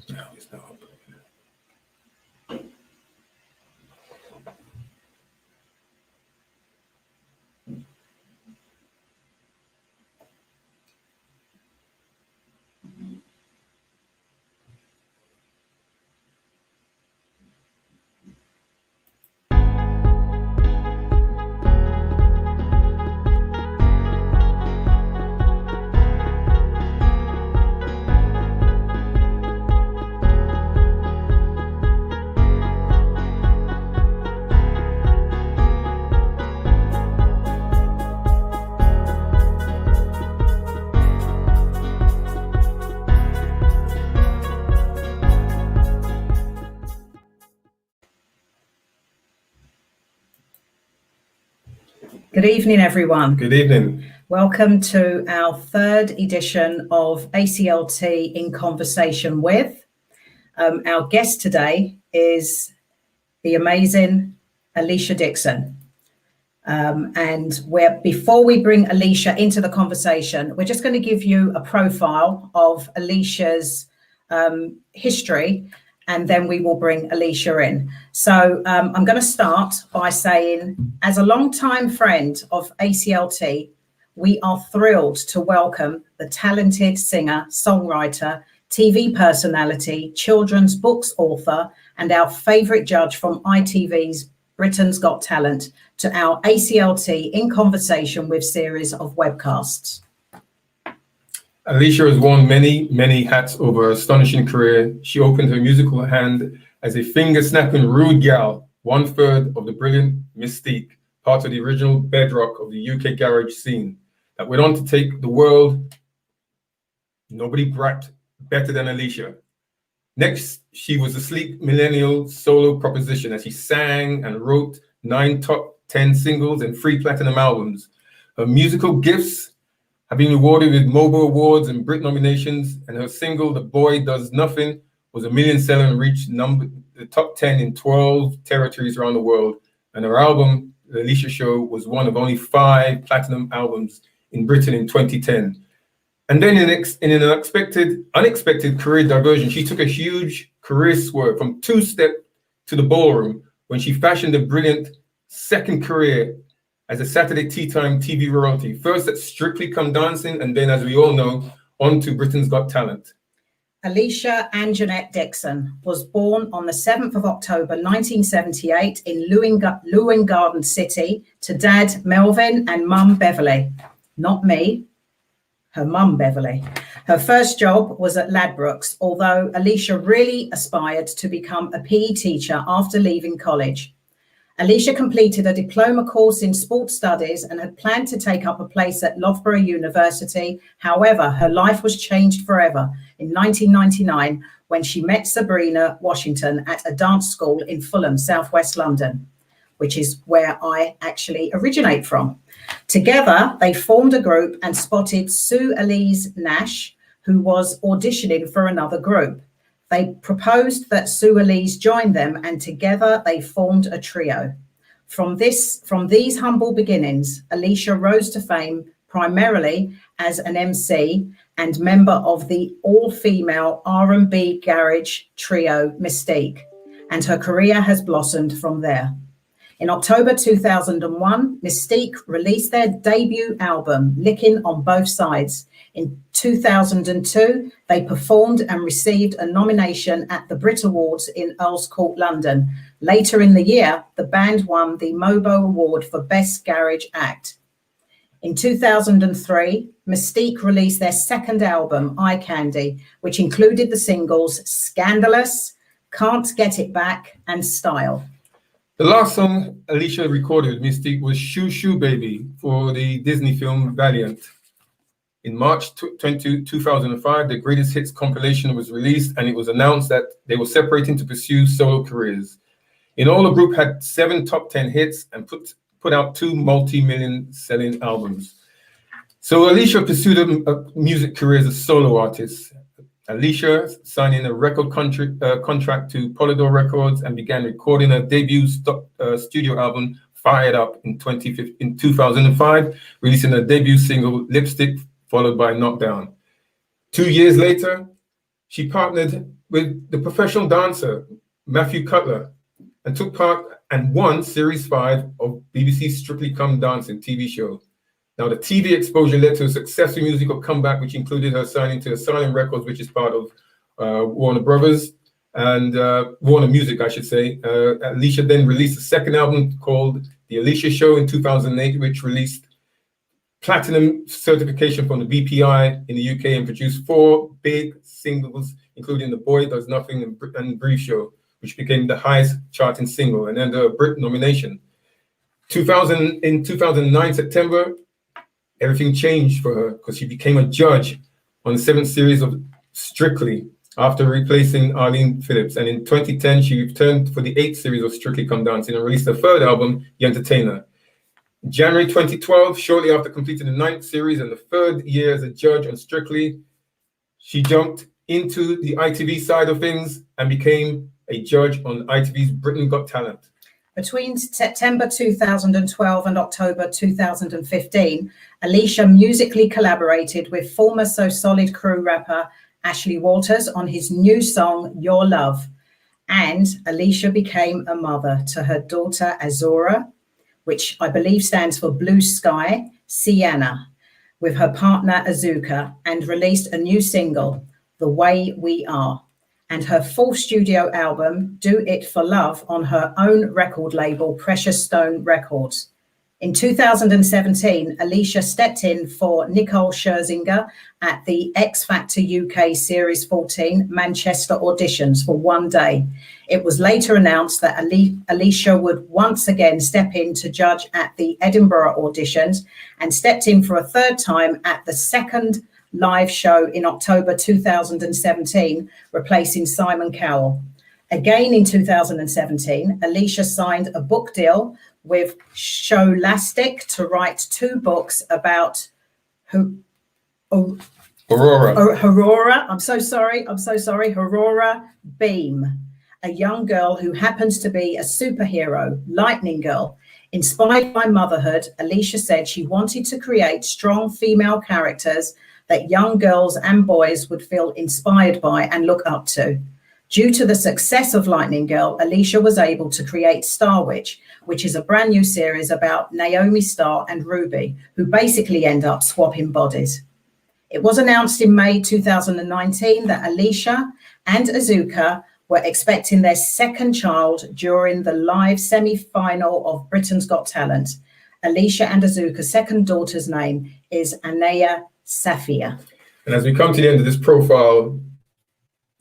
No, it's not. Good evening, everyone. Good evening. Welcome to our third edition of ACLT in Conversation With. Our guest today is the amazing Alesha Dixon. Before we bring Alesha into the conversation, we're just going to give you a profile of Alesha's history, and then we will bring Alesha in. So I'm going to start by saying, as a longtime friend of ACLT, we are thrilled to welcome the talented singer, songwriter, TV personality, children's books author, and our favourite judge from ITV's Britain's Got Talent to our ACLT in Conversation With series of webcasts. Alesha has worn many hats over her astonishing career. She opened her musical hand as a finger-snapping rude gal, 1/3 of the brilliant Mystique, part of the original bedrock of the UK garage scene, that went on to take the world. Nobody rapped better than Alesha. Next, she was a sleek millennial solo proposition as she sang and wrote 9 top 10 singles and 3 platinum albums. Her musical gifts have been awarded with Mobo Awards and Brit nominations, and her single, The Boy Does Nothing, was a million seller and reached the top 10 in 12 territories around the world. And her album, The Alesha Show, was one of only 5 platinum albums in Britain in 2010. And then in an unexpected career diversion, she took a huge career swerve from two-step to the ballroom when she fashioned a brilliant second career as a Saturday tea time TV royalty. First at Strictly Come Dancing, and then, as we all know, on to Britain's Got Talent. Alesha Anjanette Dixon was born on the 7th of October 1978 in Lewin Garden City to Dad Melvin and Mum Beverly. Not me, her mum Beverly. Her first job was at Ladbrokes, although Alesha really aspired to become a PE teacher after leaving college. Alesha completed a diploma course in sports studies and had planned to take up a place at Loughborough University. However, her life was changed forever in 1999 when she met Sabrina Washington at a dance school in Fulham, southwest London, which is where I actually originate from. Together, they formed a group and spotted Sue Elise Nash, who was auditioning for another group. They proposed that Sue Elise join them, and together they formed a trio. From these humble beginnings, Alesha rose to fame primarily as an MC and member of the all-female R&B garage trio Mystique, and her career has blossomed from there. In October 2001, Mystique released their debut album, Licking on Both Sides. In 2002, they performed and received a nomination at the Brit Awards in Earls Court, London. Later in the year, the band won the Mobo Award for Best Garage Act. In 2003, Mystique released their second album, Eye Candy, which included the singles Scandalous, Can't Get It Back, and Style. The last song Alesha recorded with Mystique was Shoo Shoo Baby for the Disney film Valiant. In March 2005, the Greatest Hits compilation was released, and it was announced that they were separating to pursue solo careers. In all, the group had 7 top 10 hits and put out 2 multi-million selling albums. So Alesha pursued a music career as a solo artist. Alesha signing a record contract to Polydor Records and began recording her debut studio album, Fired Up, in 2005, releasing her debut single, Lipstick, followed by Knockdown. 2 years later, She partnered with the professional dancer Matthew Cutler and took part and won Series 5 of BBC's Strictly Come Dancing TV show. Now, the TV exposure led to a successful musical comeback, which included her signing to Asylum Records, which is part of Warner Brothers, and Warner Music, I should say. Alesha then released a second album called The Alesha Show in 2008, which released platinum certification from the BPI in the UK and produced 4 big singles, including The Boy Does Nothing and Brief Show, which became the highest charting single and earned her a Brit nomination. In 2009, September, everything changed for her because she became a judge on the 7th series of Strictly after replacing Arlene Phillips. And in 2010, she returned for the 8th series of Strictly Come Dancing and released her 3rd album, The Entertainer. In January 2012, shortly after completing the 9th series and the 3rd year as a judge on Strictly, she jumped into the ITV side of things and became a judge on ITV's Britain Got Talent. Between September 2012 and October 2015, Alesha musically collaborated with former So Solid crew rapper Ashley Walters on his new song, Your Love. And Alesha became a mother to her daughter Azura, which I believe stands for Blue Sky, Sienna, with her partner Azuka, and released a new single, The Way We Are, and her 4th studio album, Do It For Love, on her own record label, Precious Stone Records. In 2017, Alesha stepped in for Nicole Scherzinger at the X Factor UK Series 14 Manchester auditions for one day. It was later announced that Alesha would once again step in to judge at the Edinburgh auditions and stepped in for a 3rd time at the 2nd live show in October 2017, replacing Simon Cowell. Again in 2017, Alesha signed a book deal with Scholastic to write 2 books about Aurora. I'm so sorry. Aurora Beam, a young girl who happens to be a superhero, Lightning Girl. Inspired by motherhood, Alesha said she wanted to create strong female characters that young girls and boys would feel inspired by and look up to. Due to the success of Lightning Girl, Alesha was able to create Star Witch, which is a brand new series about Naomi Star and Ruby, who basically end up swapping bodies. It was announced in May 2019 that Alesha and Azuka were expecting their 2nd child during the live semi-final of Britain's Got Talent. Alesha and Azuka's 2nd daughter's name is Anaya Safia. And as we come to the end of this profile,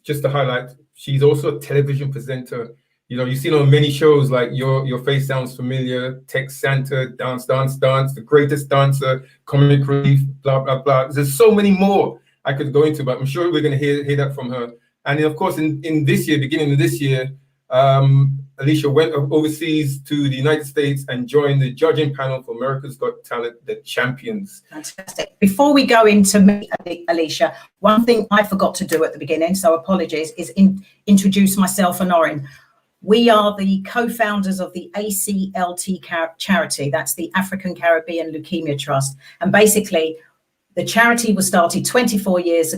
just to highlight, she's also a television presenter. You know, you've seen on many shows like Your Face Sounds Familiar, Tex Santa, Dance, Dance, Dance, The Greatest Dancer, Comic Relief, blah, blah, blah. There's so many more I could go into, but I'm sure we're going to hear that from her. And then, of course, in this year, beginning of this year, Alesha went overseas to the United States and joined the judging panel for America's Got Talent, The Champions. Fantastic. Before we go into meet Alesha, one thing I forgot to do at the beginning, so apologies, is introduce myself and Orin. We are the co-founders of the ACLT charity. That's the African Caribbean Leukemia Trust. And basically, the charity was started 25 years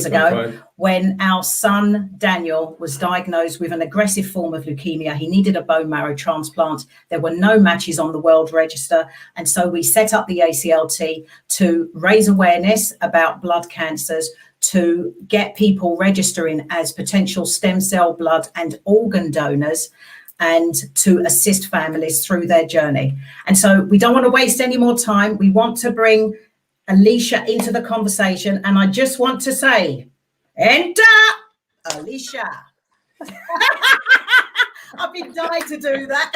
ago, when our son Daniel was diagnosed with an aggressive form of leukemia. He needed a bone marrow transplant. There were no matches on the World Register. And so we set up the ACLT to raise awareness about blood cancers, to get people registering as potential stem cell blood and organ donors, and to assist families through their journey. And so we don't want to waste any more time. We want to bring Alesha into the conversation. And I just want to say, enter Alesha. I've been dying to do that.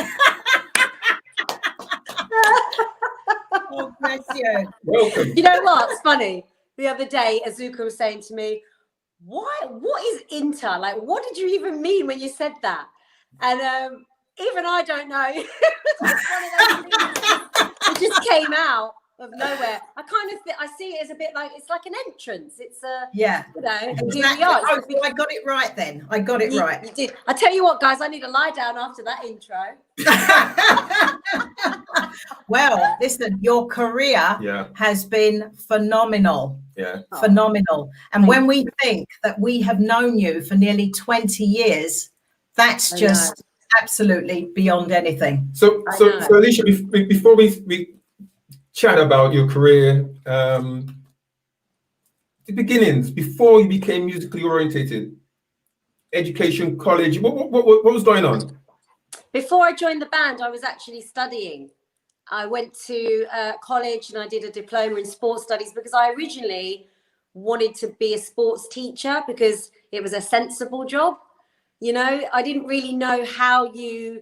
Oh, bless you. Welcome. You know what's funny? The other day, Azuka was saying to me, what is inter? Like, what did you even mean when you said that? And even I don't know. It was just one of those things that just came out of nowhere. I kind of I see it as a bit like, it's like an entrance. It's yeah, you know, and exactly. here we are. Oh, I got it right then. I got it right. You did. I tell you what, guys, I need to lie down after that intro. Well, listen, your career has been phenomenal. Yeah. Phenomenal. And when we think that we have known you for nearly 20 years, that's just absolutely beyond anything. So Alesha, before we chat about your career, the beginnings, before you became musically orientated, education, college, what was going on? Before I joined the band, I was actually studying. I went to college and I did a diploma in sports studies because I originally wanted to be a sports teacher because it was a sensible job. You know, I didn't really know how you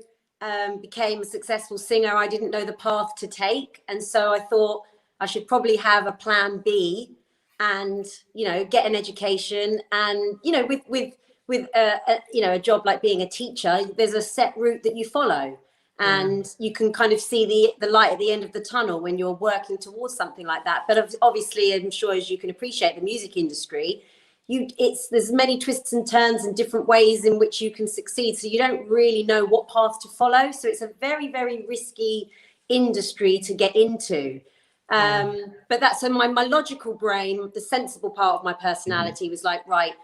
became a successful singer. I didn't know the path to take. And so I thought I should probably have a plan B and, you know, get an education. And, you know, with a job like being a teacher, there's a set route that you follow. And you can kind of see the light at the end of the tunnel when you're working towards something like that. But obviously, I'm sure, as you can appreciate, the music industry, there's many twists and turns and different ways in which you can succeed. So you don't really know what path to follow. So it's a very, very risky industry to get into. But that's my logical brain, the sensible part of my personality was like, right,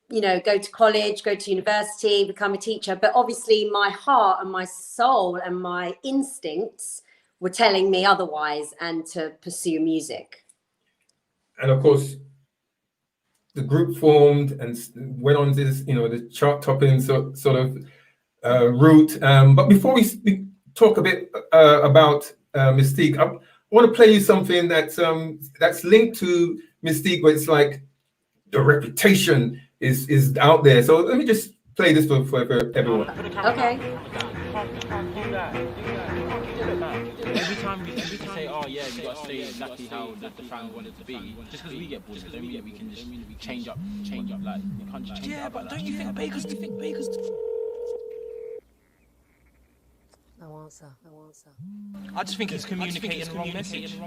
you know, go to college, go to university, become a teacher. But obviously my heart and my soul and my instincts were telling me otherwise and to pursue music. And of course, the group formed and went on this, you know, the chart topping sort of route. But before we talk a bit about Mystique, I want to play you something that's linked to Mystique, where it's like the reputation is out there. So let me just play this for everyone. Okay. Every time we say, oh yeah, you got to say exactly how the fans want it to be, just because we get bored, don't mean we can just change up, like, we can't just change it up. But don't you think Baker's... No answer. I just think it's communicating the wrong message.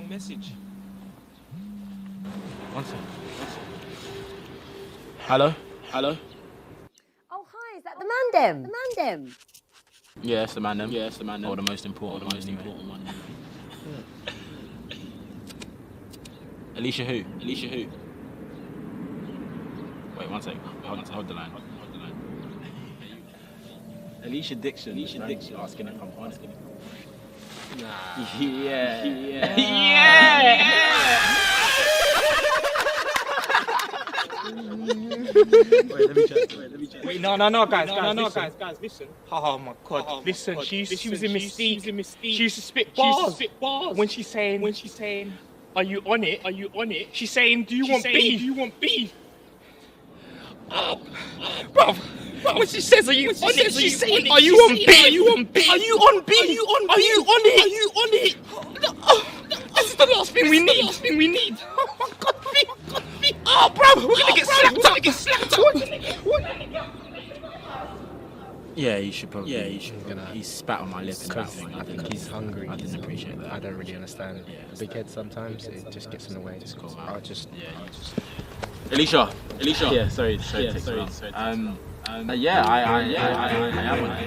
One second. Hello? Oh, hi, is that the Mandem? Yeah, it's the Mandem. Or the most important one. Alesha who? Wait, one second. Hold the line. Alesha Dixon. Asking if I'm on it. Nah. Yeah. Wait, let me check. Wait, no, guys, listen. Oh my God, listen. She was in Mystique. She used to spit bars. When she's saying, are you on it? She's saying, do you want beef? Oh, bruv. When she says, are you on it? She's saying, are you on beef? Are you on beef? Are you on it? This is the last thing we need. Oh my God, beef. Oh, bruv, we're gonna get slapped up. Yeah, you should probably. Yeah, you should. He spat on my lip in that one. I think he's hungry. I didn't appreciate that. I don't really understand. Yeah, big head sometimes it just gets in the way. Just cool. I'll just. Yeah, you just. Alesha. Yeah, sorry. Yeah, I am on it.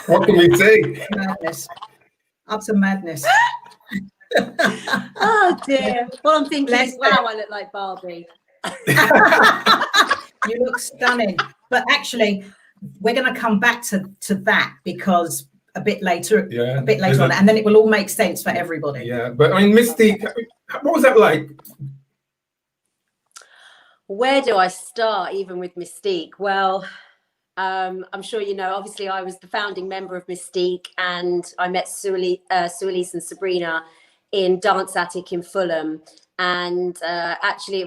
What can we say? Madness. Up to madness. Oh dear. Well, I'm thinking, wow, I look like Barbie. You look stunning. But actually, we're going to come back to that because a bit later on, and then it will all make sense for everybody. Yeah, but I mean, Mystique, what was that like? Where do I start, even with Mystique? Well, I'm sure you know, obviously I was the founding member of Mystique, and I met Suelise and Sabrina in Dance Attic in Fulham. And actually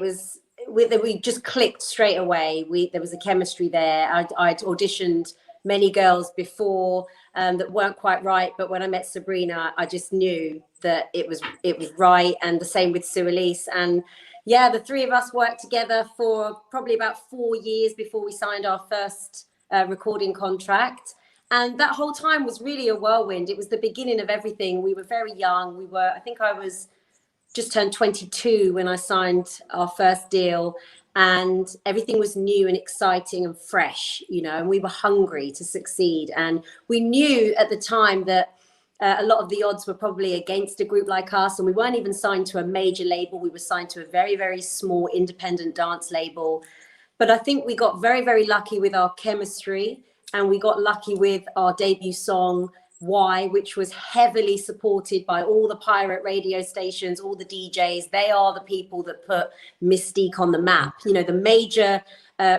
we just clicked straight away. There was a chemistry there. I'd auditioned many girls before that weren't quite right, but when I met Sabrina, I just knew that it was right. And the same with Suelise. And yeah, the three of us worked together for probably about 4 years before we signed our first recording contract. And that whole time was really a whirlwind. It was the beginning of everything. We were very young. I think I was just turned 22 when I signed our first deal, and everything was new and exciting and fresh, you know, and we were hungry to succeed. And we knew at the time that a lot of the odds were probably against a group like us, and we weren't even signed to a major label. We were signed to a very, very small independent dance label. But I think we got very, very lucky with our chemistry, and we got lucky with our debut song, Why, which was heavily supported by all the pirate radio stations, all the DJs. They are the people that put Mystique on the map. You know, the major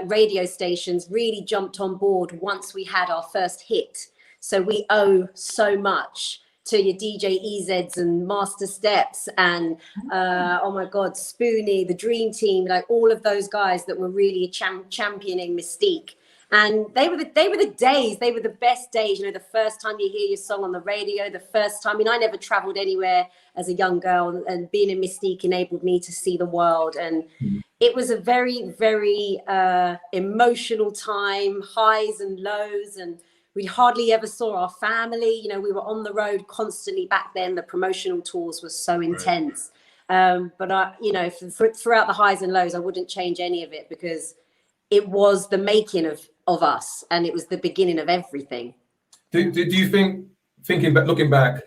radio stations really jumped on board once we had our first hit. So we owe so much to your DJ EZs and Master Steps and, oh my God, Spoonie, the Dream Team, like all of those guys that were really championing Mystique. And they were the days, they were the best days, you know, the first time you hear your song on the radio, the first time, I mean, I never traveled anywhere as a young girl, and being in Mystique enabled me to see the world. And it was a very, very emotional time, highs and lows, and we hardly ever saw our family. You know, we were on the road constantly back then. The promotional tours were so intense. But I, you know, throughout the highs and lows, I wouldn't change any of it, because it was the making of us, and it was the beginning of everything. Do you think, looking back,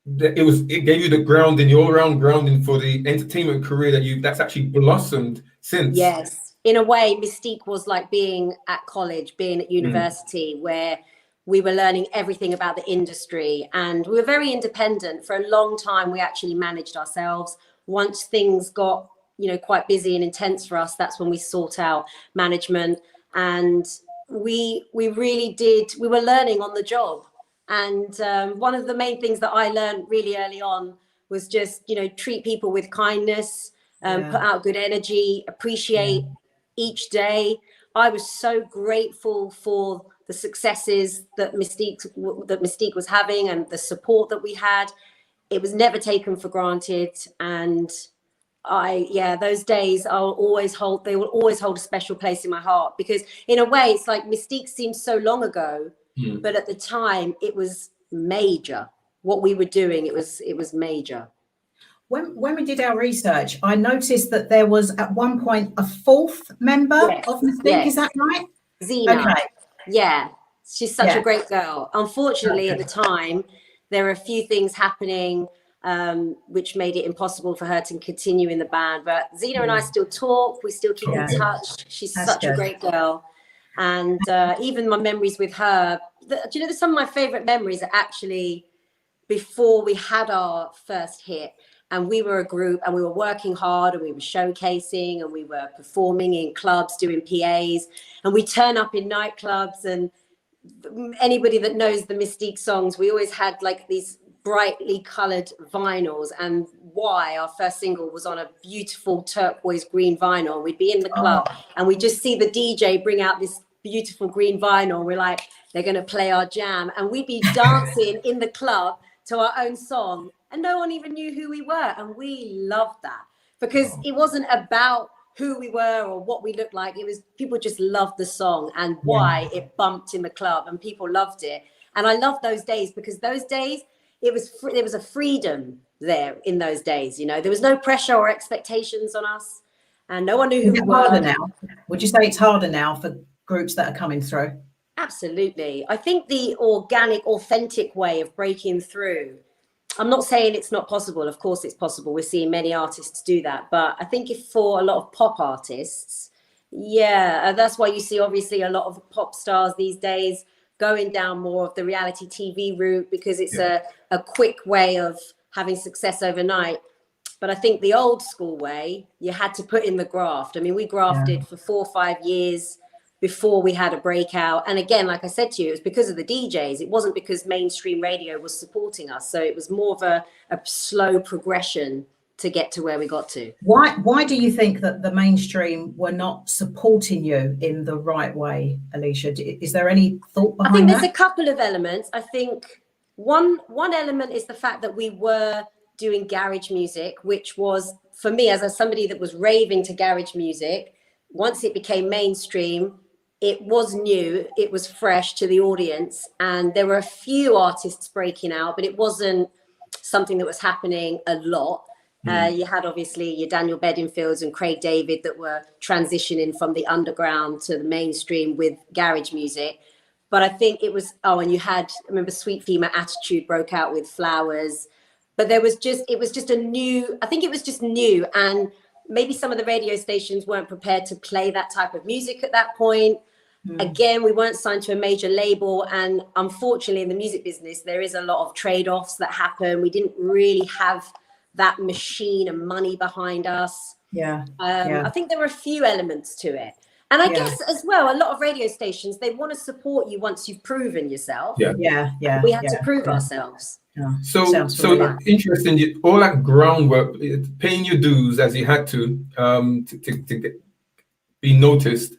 that it gave you the grounding, your all-round grounding for the entertainment career that's actually blossomed since? Yes. In a way, Mystique was like being at college, being at university, where we were learning everything about the industry, and we were very independent. For a long time, we actually managed ourselves. Once things got, you know, quite busy and intense for us, that's when we sought out management. And we really did, we were learning on the job. And one of the main things that I learned really early on was just, you know, treat people with kindness, put out good energy, appreciate each day. I was so grateful for the successes that Mystique was having, and the support that we had. It was never taken for granted. And those days they will always hold a special place in my heart, because in a way it's like Mystique seems so long ago, but at the time it was major. What we were doing, it was major. When we did our research, I noticed that there was at one point a fourth member of Mystique. Yes. Is that right? Zena. Okay. Yeah, she's such a great girl. Unfortunately, at the time, there were a few things happening which made it impossible for her to continue in the band. But Zena and I still talk. We still keep in touch. She's such a great girl. And even my memories with her, do you know, some of my favorite memories are actually before we had our first hit. And we were a group, and we were working hard, and we were showcasing, and we were performing in clubs, doing PAs, and we turn up in nightclubs. And anybody that knows the Mystique songs, we always had like these brightly colored vinyls. And Why, our first single, was on a beautiful turquoise green vinyl. We'd be in the club and we just see the DJ bring out this beautiful green vinyl. We're like, they're going to play our jam. And we'd be dancing in the club to our own song. And no one even knew who we were. And we loved that, because it wasn't about who we were or what we looked like. It was, people just loved the song, and Why, it bumped in the club and people loved it. And I love those days, because those days, there was a freedom there in those days. You know, there was no pressure or expectations on us, and no one knew who we were. Harder now? Would you say it's harder now for groups that are coming through? Absolutely. I think the organic, authentic way of breaking through, I'm not saying it's not possible. Of course it's possible. We're seeing many artists do that. But I think if for a lot of pop artists, that's why you see obviously a lot of pop stars these days going down more of the reality TV route, because it's a quick way of having success overnight. But I think the old school way, you had to put in the graft. I mean, we grafted for 4 or 5 years before we had a breakout. And again, like I said to you, it was because of the DJs. It wasn't because mainstream radio was supporting us. So it was more of a slow progression to get to where we got to. Why do you think that the mainstream were not supporting you in the right way, Alesha? Is there any thought behind that? I think there's a couple of elements. I think one element is the fact that we were doing garage music, which was, for me, as somebody that was raving to garage music, once it became mainstream, it was new, it was fresh to the audience, and there were a few artists breaking out, but it wasn't something that was happening a lot. You had obviously your Daniel Bedingfields and Craig David that were transitioning from the underground to the mainstream with garage music. But I think it was, and you had, I remember Sweet Female Attitude broke out with Flowers. But it was just a new, I think it was just new. And maybe some of the radio stations weren't prepared to play that type of music at that point. Again, we weren't signed to a major label. And unfortunately, in the music business, there is a lot of trade-offs that happen. We didn't really have that machine and money behind us. I think there were a few elements to it. And I guess as well, a lot of radio stations, they want to support you once you've proven yourself. We had to prove ourselves. So interesting. All that groundwork, paying your dues as you had to be noticed,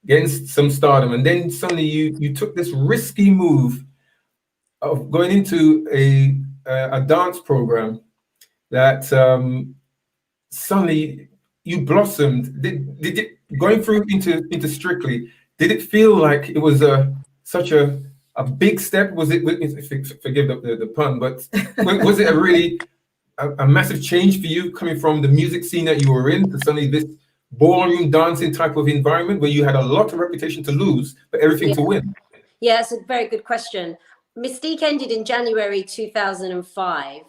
against some stardom, and then suddenly you took this risky move of going into a dance program that suddenly you blossomed. Did it, going through into Strictly, did it feel like it was such a big step? Was it, forgive the pun, but was it a massive change for you coming from the music scene that you were in to suddenly this ballroom dancing type of environment where you had a lot of reputation to lose but everything to win? Yeah, it's a very good question. Mystique ended in January 2005,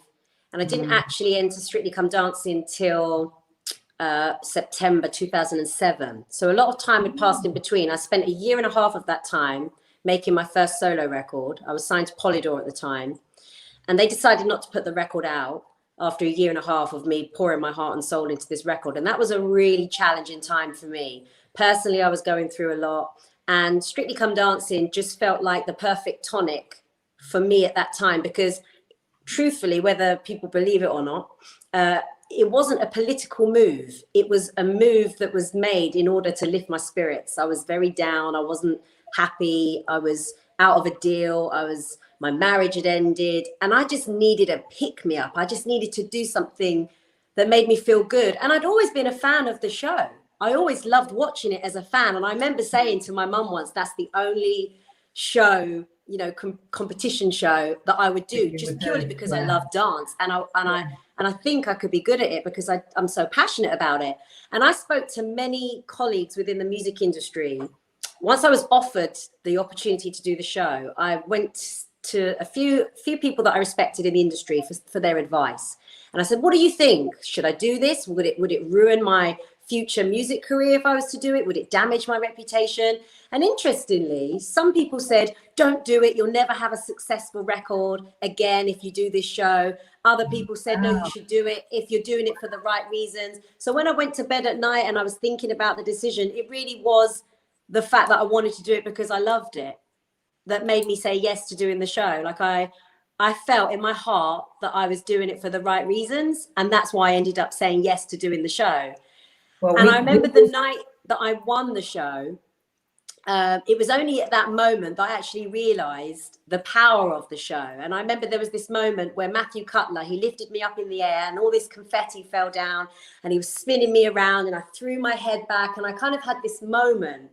and I didn't actually enter Strictly Come Dancing till September 2007. So a lot of time had passed in between. I spent a year and a half of that time making my first solo record. I was signed to Polydor at the time, and they decided not to put the record out after a year and a half of me pouring my heart and soul into this record. And that was a really challenging time for me. Personally, I was going through a lot, and Strictly Come Dancing just felt like the perfect tonic for me at that time, because truthfully, whether people believe it or not, it wasn't a political move. It was a move that was made in order to lift my spirits. I was very down. I wasn't happy. I was out of a deal. My marriage had ended, and I just needed a pick-me-up. I just needed to do something that made me feel good. And I'd always been a fan of the show. I always loved watching it as a fan. And I remember saying to my mum once, that's the only show, competition show that I would do, just purely because I love dance. And I think I could be good at it because I'm so passionate about it. And I spoke to many colleagues within the music industry. Once I was offered the opportunity to do the show, I went to a few people that I respected in the industry for their advice. And I said, what do you think? Should I do this? Would it ruin my future music career if I was to do it? Would it damage my reputation? And interestingly, some people said, don't do it. You'll never have a successful record again if you do this show. Other people said, no, you should do it if you're doing it for the right reasons. So when I went to bed at night and I was thinking about the decision, it really was the fact that I wanted to do it because I loved it that made me say yes to doing the show. Like I felt in my heart that I was doing it for the right reasons. And that's why I ended up saying yes to doing the show. And I remember the night that I won the show, it was only at that moment that I actually realized the power of the show. And I remember there was this moment where Matthew Cutler, he lifted me up in the air and all this confetti fell down and he was spinning me around and I threw my head back. And I kind of had this moment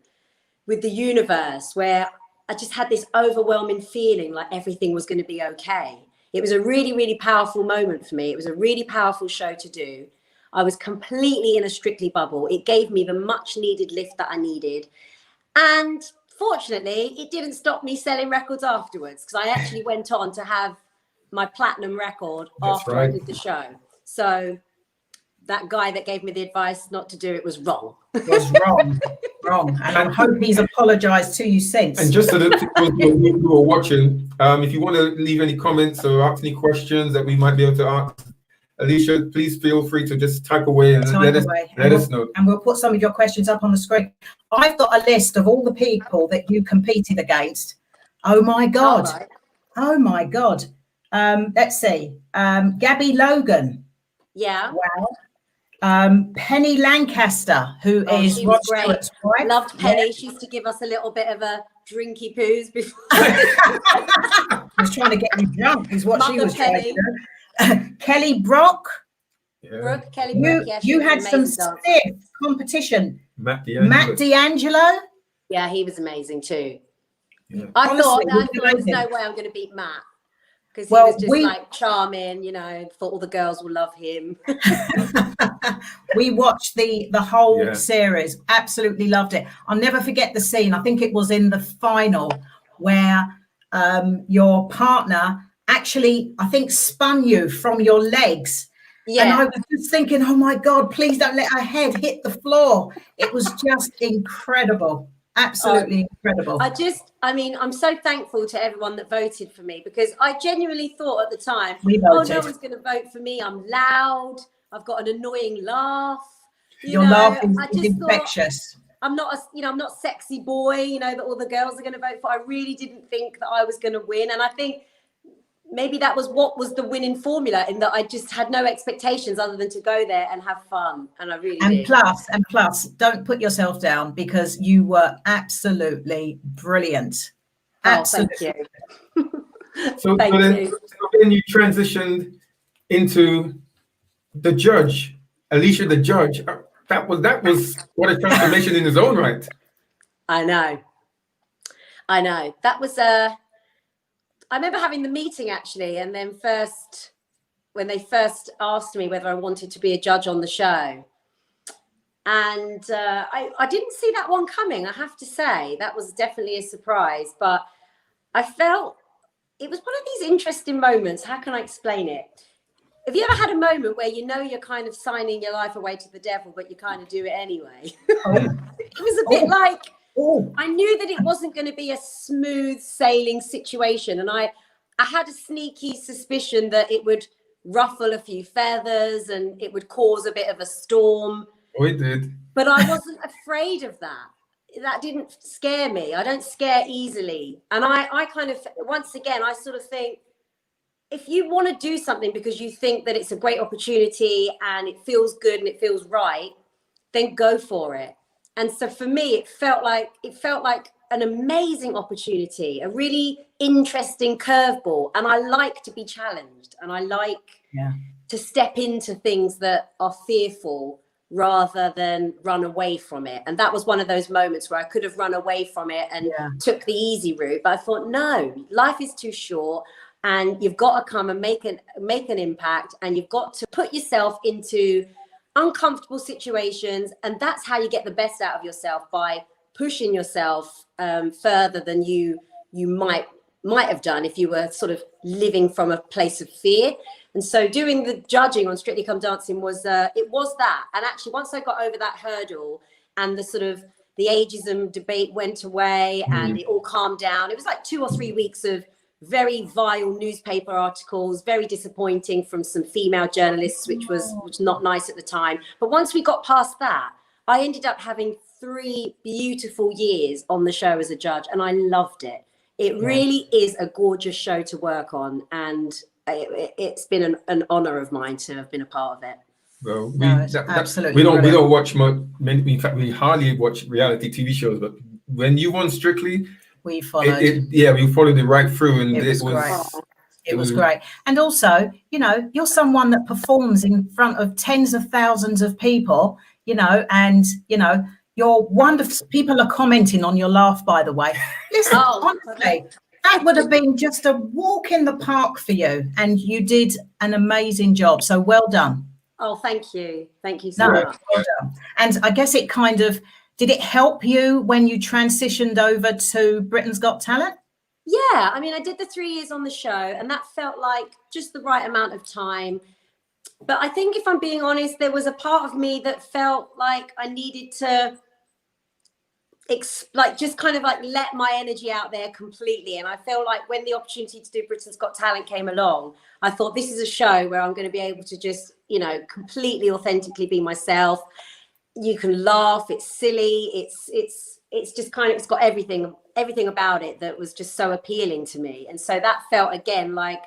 with the universe where I just had this overwhelming feeling like everything was going to be okay. It was a really, really powerful moment for me. It was a really powerful show to do. I was completely in a Strictly bubble. It gave me the much needed lift that I needed. And fortunately, it didn't stop me selling records afterwards, because I actually went on to have my platinum record after I did the show. So that guy that gave me the advice not to do it was wrong. Wrong. And I hope he's apologized to you since. And just so that people who are watching, if you want to leave any comments or ask any questions that we might be able to ask Alesha, please feel free to just type away and let us know. And we'll put some of your questions up on the screen. I've got a list of all the people that you competed against. Oh my God. Right. Oh my God. Let's see. Gabby Logan. Yeah. Wow. Penny Lancaster, who is she was Rod great. Stewart's wife. Loved Penny. She used to give us a little bit of a drinky poos before. I was trying to get you drunk, is what she was trying to do. Kelly Brock. Yeah. Kelly Brook, yeah, you had some stiff competition. Matt D'Angelo. Yeah, he was amazing too. Yeah. I thought Honestly, there's no way I'm going to beat Matt, because he was just like charming, thought all the girls will love him. We watched the whole series, absolutely loved it. I'll never forget the scene. I think it was in the final where your partner actually, I think, spun you from your legs. Yeah. And I was just thinking, oh my God, please don't let her head hit the floor. It was just incredible. Absolutely incredible. I'm so thankful to everyone that voted for me, because I genuinely thought at the time, no one's going to vote for me. I'm loud. I've got an annoying laugh. Your laugh is infectious. I'm not I'm not sexy boy, that all the girls are going to vote for. I really didn't think that I was going to win. And I think maybe that was what was the winning formula, in that I just had no expectations other than to go there and have fun. And I really did. Plus, don't put yourself down, because you were absolutely brilliant. Absolutely. Thank you. So then you transitioned into the judge, Alesha the judge. That was what a transformation in his own right. I know. That was I remember having the meeting actually, and then when they first asked me whether I wanted to be a judge on the show, and I didn't see that one coming. I have to say that was definitely a surprise, but I felt it was one of these interesting moments. How can I explain it? Have you ever had a moment where you're kind of signing your life away to the devil, but you kind of do it anyway? It was a bit like, I knew that it wasn't going to be a smooth sailing situation. And I had a sneaky suspicion that it would ruffle a few feathers and it would cause a bit of a storm. Oh, it did. But I wasn't afraid of that. That didn't scare me. I don't scare easily. And I kind of, once again, I sort of think, if you want to do something because you think that it's a great opportunity and it feels good and it feels right, then go for it. And so for me, it felt like an amazing opportunity, a really interesting curveball. And I like to be challenged, and I like to step into things that are fearful rather than run away from it. And that was one of those moments where I could have run away from it and took the easy route. But I thought, no, life is too short. And you've got to come and make an impact, and you've got to put yourself into uncomfortable situations. And that's how you get the best out of yourself, by pushing yourself further than you might have done if you were sort of living from a place of fear. And so doing the judging on Strictly Come Dancing was that. And actually, once I got over that hurdle and the sort of the ageism debate went away and it all calmed down, it was like 2 or 3 weeks of very vile newspaper articles, very disappointing from some female journalists, which was not nice at the time. But once we got past that, I ended up having 3 beautiful years on the show as a judge, and I loved it. It really is a gorgeous show to work on, and it's been an honor of mine to have been a part of it. Well, absolutely. We don't watch much. In fact, we hardly watch reality TV shows. But when you won Strictly, we followed. We followed it right through, and it was great. It was great. And also, you're someone that performs in front of tens of thousands of people, and you're wonderful. People are commenting on your laugh, by the way. Listen, honestly, that would have been just a walk in the park for you, and you did an amazing job. So well done. Oh, thank you. Thank you so much. Well done. And I guess it kind of, did it help you when you transitioned over to Britain's Got Talent? Yeah, I mean, I did the 3 years on the show, and that felt like just the right amount of time. But I think, if I'm being honest, there was a part of me that felt like I needed to just kind of let my energy out there completely. And I feel like when the opportunity to do Britain's Got Talent came along, I thought, this is a show where I'm going to be able to just, completely authentically be myself. You can laugh, it's silly, it's just kind of, it's got everything about it that was just so appealing to me. And so that felt again like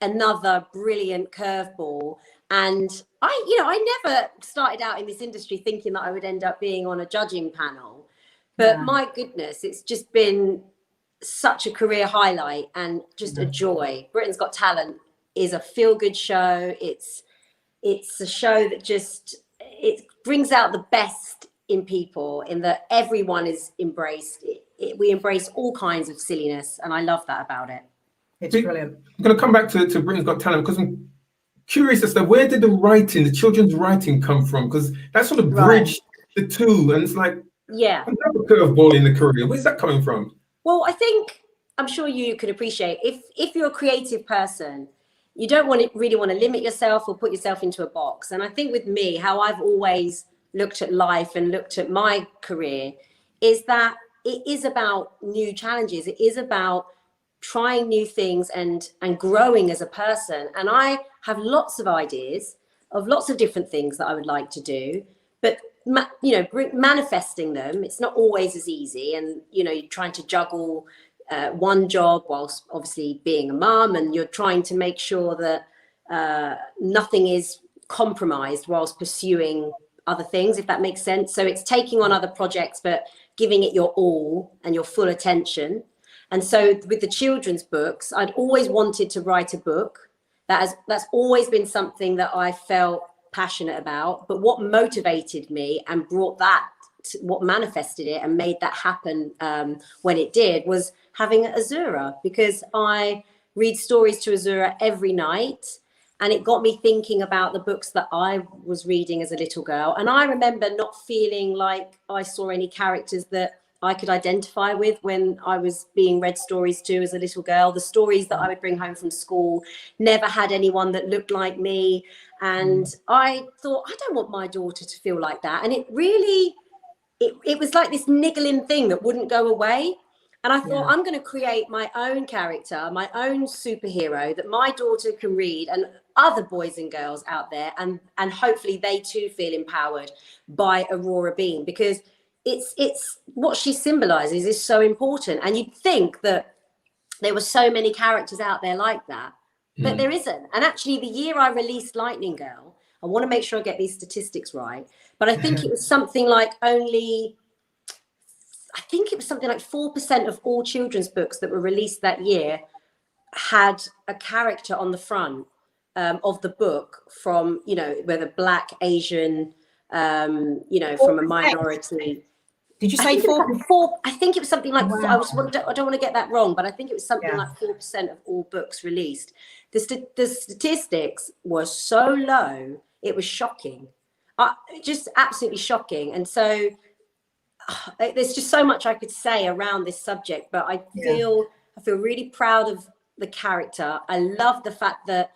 another brilliant curveball. And I never started out in this industry thinking that I would end up being on a judging panel, but my goodness, it's just been such a career highlight and just a joy. Britain's Got Talent is a feel-good show. It's a show that just, it brings out the best in people, in that everyone is embraced. We embrace all kinds of silliness, and I love that about it. It's brilliant. I'm going to come back to Britain's Got Talent, because I'm curious as to where did the children's writing come from? Because that sort of bridged the two, and it's like another curveball in the career. Where's that coming from? Well, I think I'm sure you could appreciate, if you're a creative person, you don't really want to limit yourself or put yourself into a box. And I think with me, how I've always looked at life and looked at my career is that it is about new challenges. It is about trying new things and growing as a person. And I have lots of ideas of lots of different things that I would like to do, but manifesting them, it's not always as easy. And you're trying to juggle one job whilst obviously being a mum, and you're trying to make sure that nothing is compromised whilst pursuing other things, if that makes sense. So it's taking on other projects but giving it your all and your full attention. And so with the children's books, I'd always wanted to write a book. That's always been something that I felt passionate about. But what motivated me and brought that, what manifested it and made that happen when it did, was having Azura, because I read stories to Azura every night. And it got me thinking about the books that I was reading as a little girl. And I remember not feeling like I saw any characters that I could identify with when I was being read stories to as a little girl. The stories that I would bring home from school never had anyone that looked like me. And I thought, I don't want my daughter to feel like that. And it really, it was like this niggling thing that wouldn't go away. And I thought, I'm going to create my own character, my own superhero that my daughter can read, and other boys and girls out there. And hopefully they too feel empowered by Aurora Bean, because it's what she symbolizes is so important. And you'd think that there were so many characters out there like that, but there isn't. And actually the year I released Lightning Girl, I want to make sure I get these statistics right, but I think it was something like 4% of all children's books that were released that year had a character on the front of the book from, whether Black, Asian, from a minority. Did you say 4? I think it was something like, wow. I don't want to get that wrong, but I think it was something like 4% of all books released. The statistics were so low, it was shocking, just absolutely shocking. And so there's just so much I could say around this subject, but I feel really proud of the character. I love the fact that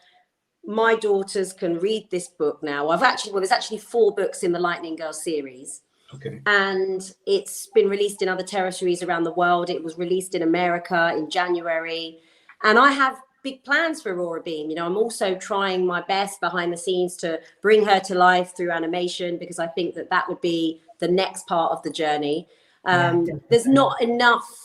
my daughters can read this book now. There's actually 4 books in the Lightning Girl series. Okay. And it's been released in other territories around the world. It was released in America in January. And I have big plans for Aurora Bean. I'm also trying my best behind the scenes to bring her to life through animation, because I think that would be the next part of the journey. There's not enough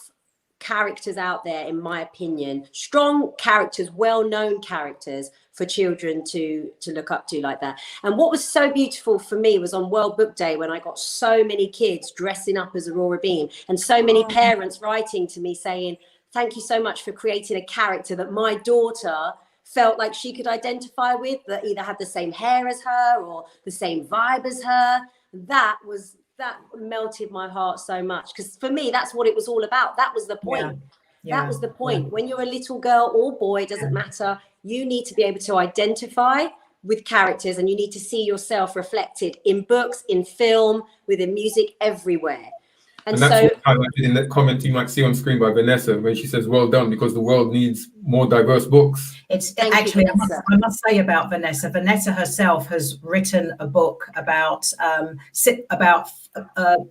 characters out there, in my opinion, strong characters, well-known characters for children to look up to like that. And what was so beautiful for me was on World Book Day, when I got so many kids dressing up as Aurora Bean, and so many parents writing to me saying, thank you so much for creating a character that my daughter felt like she could identify with, that either had the same hair as her or the same vibe as her. That melted my heart so much, because for me, that's what it was all about. That was the point. That was the point. When you're a little girl or boy, doesn't matter. You need to be able to identify with characters, and you need to see yourself reflected in books, in film, within music, everywhere. And that's so what highlighted in that comment you might see on screen by Vanessa, when she says, well done, because the world needs more diverse books. It's actually, I must say about Vanessa. Vanessa herself has written a book about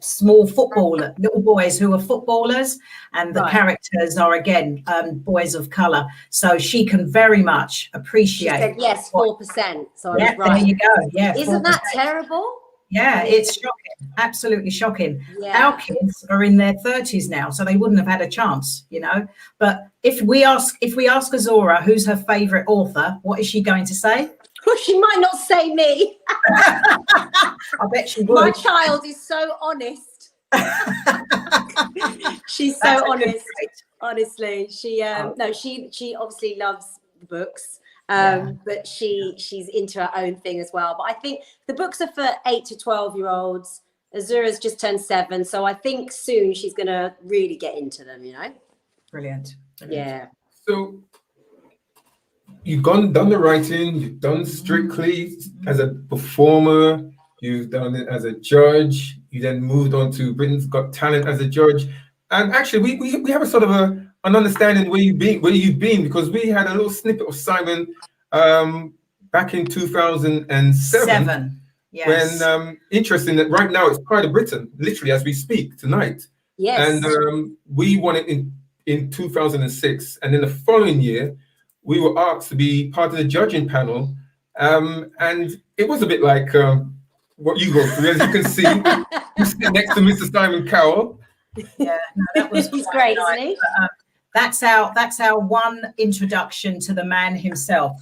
small little boys who are footballers, and the characters are again boys of color. So she can very much appreciate. She said, yes, 4%. So yeah, right. There you go. Yeah, isn't 4%. that terrible? Yeah, it's shocking, absolutely shocking. Yeah. Our kids are in their 30s now, so they wouldn't have had a chance, But if we ask Azura who's her favorite author, what is she going to say? Well, she might not say me. I bet she would. My child is so honest. She's so honest. Honestly, she obviously loves the books. But she's into her own thing as well. But I think the books are for 8 to 12-year-olds. Azura's just turned 7, so I think soon she's going to really get into them, Brilliant. Yeah. So you've done the writing, you've done Strictly as a performer, you've done it as a judge, you then moved on to Britain's Got Talent as a judge. And actually, we have a sort of an understanding where you've been, because we had a little snippet of Simon back in 2007. Yes. When interesting that right now it's Pride of Britain, literally as we speak tonight. Yes. And we won it in 2006, and then the following year we were asked to be part of the judging panel, and it was a bit like what you go through. As you can see, you sit next to Mr. Simon Cowell. Yeah, no, that was He's quite great, nice. isn't he? But, that's our one introduction to the man himself.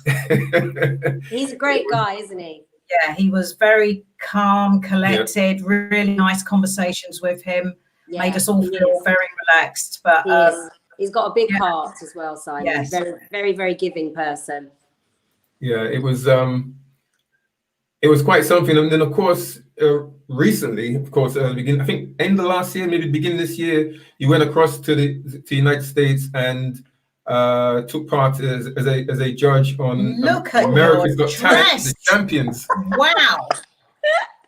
He's a great guy, isn't he? Yeah, he was very calm, collected, really nice conversations with him. Yeah, Made us all he feel is. very relaxed. But He is. He's got a big yeah. heart as well, Simon. Yes. Very, very, very giving person. Yeah, it was quite something. And then of course, recently, of course, I think end of last year, maybe beginning this year, you went across to the United States and took part as a judge on Look at America's your Got Talent, dress. the champions. Wow,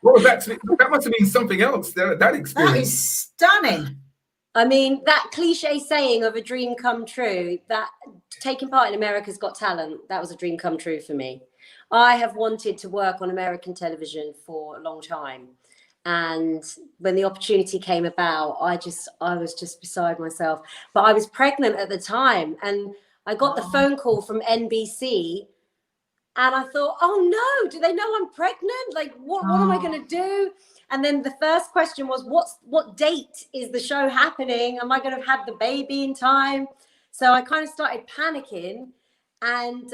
What was that? That must have been something else. That that experience. is stunning. I mean, that cliche saying of a dream come true, that taking part in America's Got Talent, that was a dream come true for me. I have wanted to work on American television for a long time. And when the opportunity came about, I was just beside myself. But I was pregnant at the time, and I got the phone call from NBC, and I thought, oh no, do they know I'm pregnant? Like, what am I going to do? And then the first question was, what date is the show happening? Am I going to have the baby in time? So I kind of started panicking. And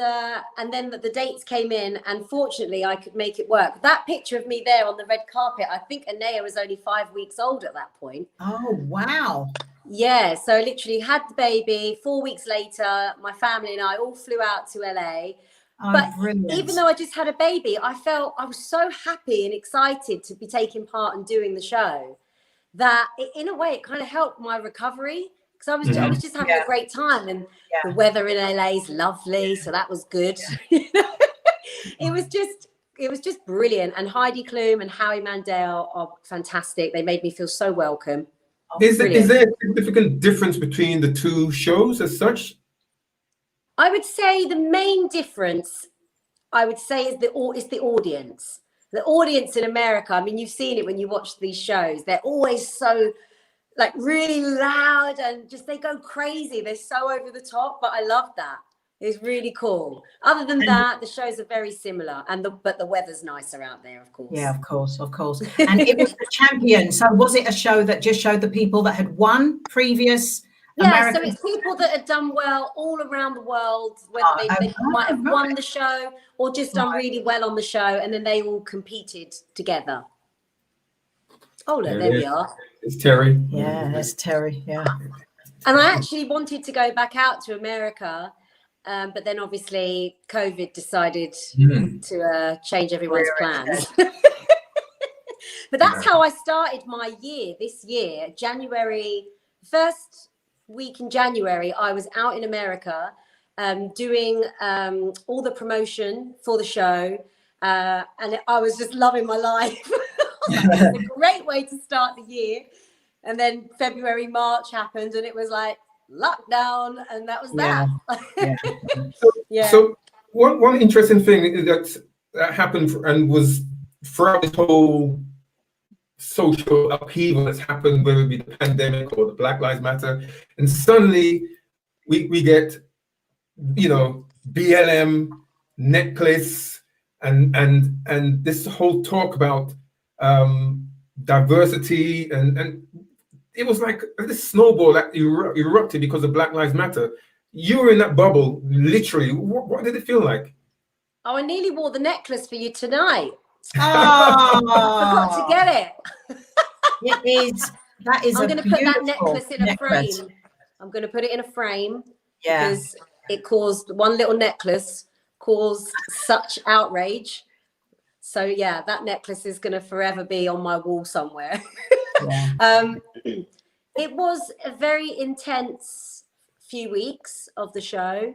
then the dates came in, and fortunately I could make it work. That picture of me there on the red carpet, I think Anea was only 5 weeks old at that point. Oh, wow. Yeah, so I literally had the baby. 4 weeks later, my family and I all flew out to LA. Oh, But brilliant. even though I just had a baby, I was so happy and excited to be taking part and doing the show that in a way it kind of helped my recovery. Because I was just having a great time, and the weather in LA is lovely, so that was good. It was just brilliant. And Heidi Klum and Howie Mandel are fantastic. They made me feel so welcome. Is there a significant difference between the two shows as such? I would say the main difference, is the audience. The audience in America, I mean, you've seen it when you watch these shows. They're always so like really loud and just they go crazy. They're so over the top, but I love that. It's really cool. Other than that, the shows are very similar, but the weather's nicer out there, of course. Yeah, of course. And it was the champion. So was it a show that just showed the people that had won previous? Yeah, American... so it's people that had done well all around the world, whether they might have won the show or just done really well on the show, and then they all competed together. Oh, look, there we are. It's Terry. Yeah, that's Terry. Yeah. And I actually wanted to go back out to America, but then obviously COVID decided to change everyone's plans. But that's how I started my year. This year, January, first week in January, I was out in America doing all the promotion for the show, and I was just loving my life. It's a great way to start the year. And then February, March happened, and it was like lockdown, and that was that. So one interesting thing that happened and was throughout this whole social upheaval that's happened, whether it be the pandemic or the Black Lives Matter, and suddenly we get, BLM Necklace and this whole talk about diversity, and it was like this snowball that erupted because of Black Lives Matter. You were in that bubble, literally. What did it feel like? Oh, I nearly wore the necklace for you tonight. Oh, I forgot to get it. That is. I'm going to put that necklace in a frame. I'm going to put it in a frame. Yeah. Because it caused one little necklace caused such outrage. So yeah, that necklace is going to forever be on my wall somewhere. Yeah. It was a very intense few weeks of the show.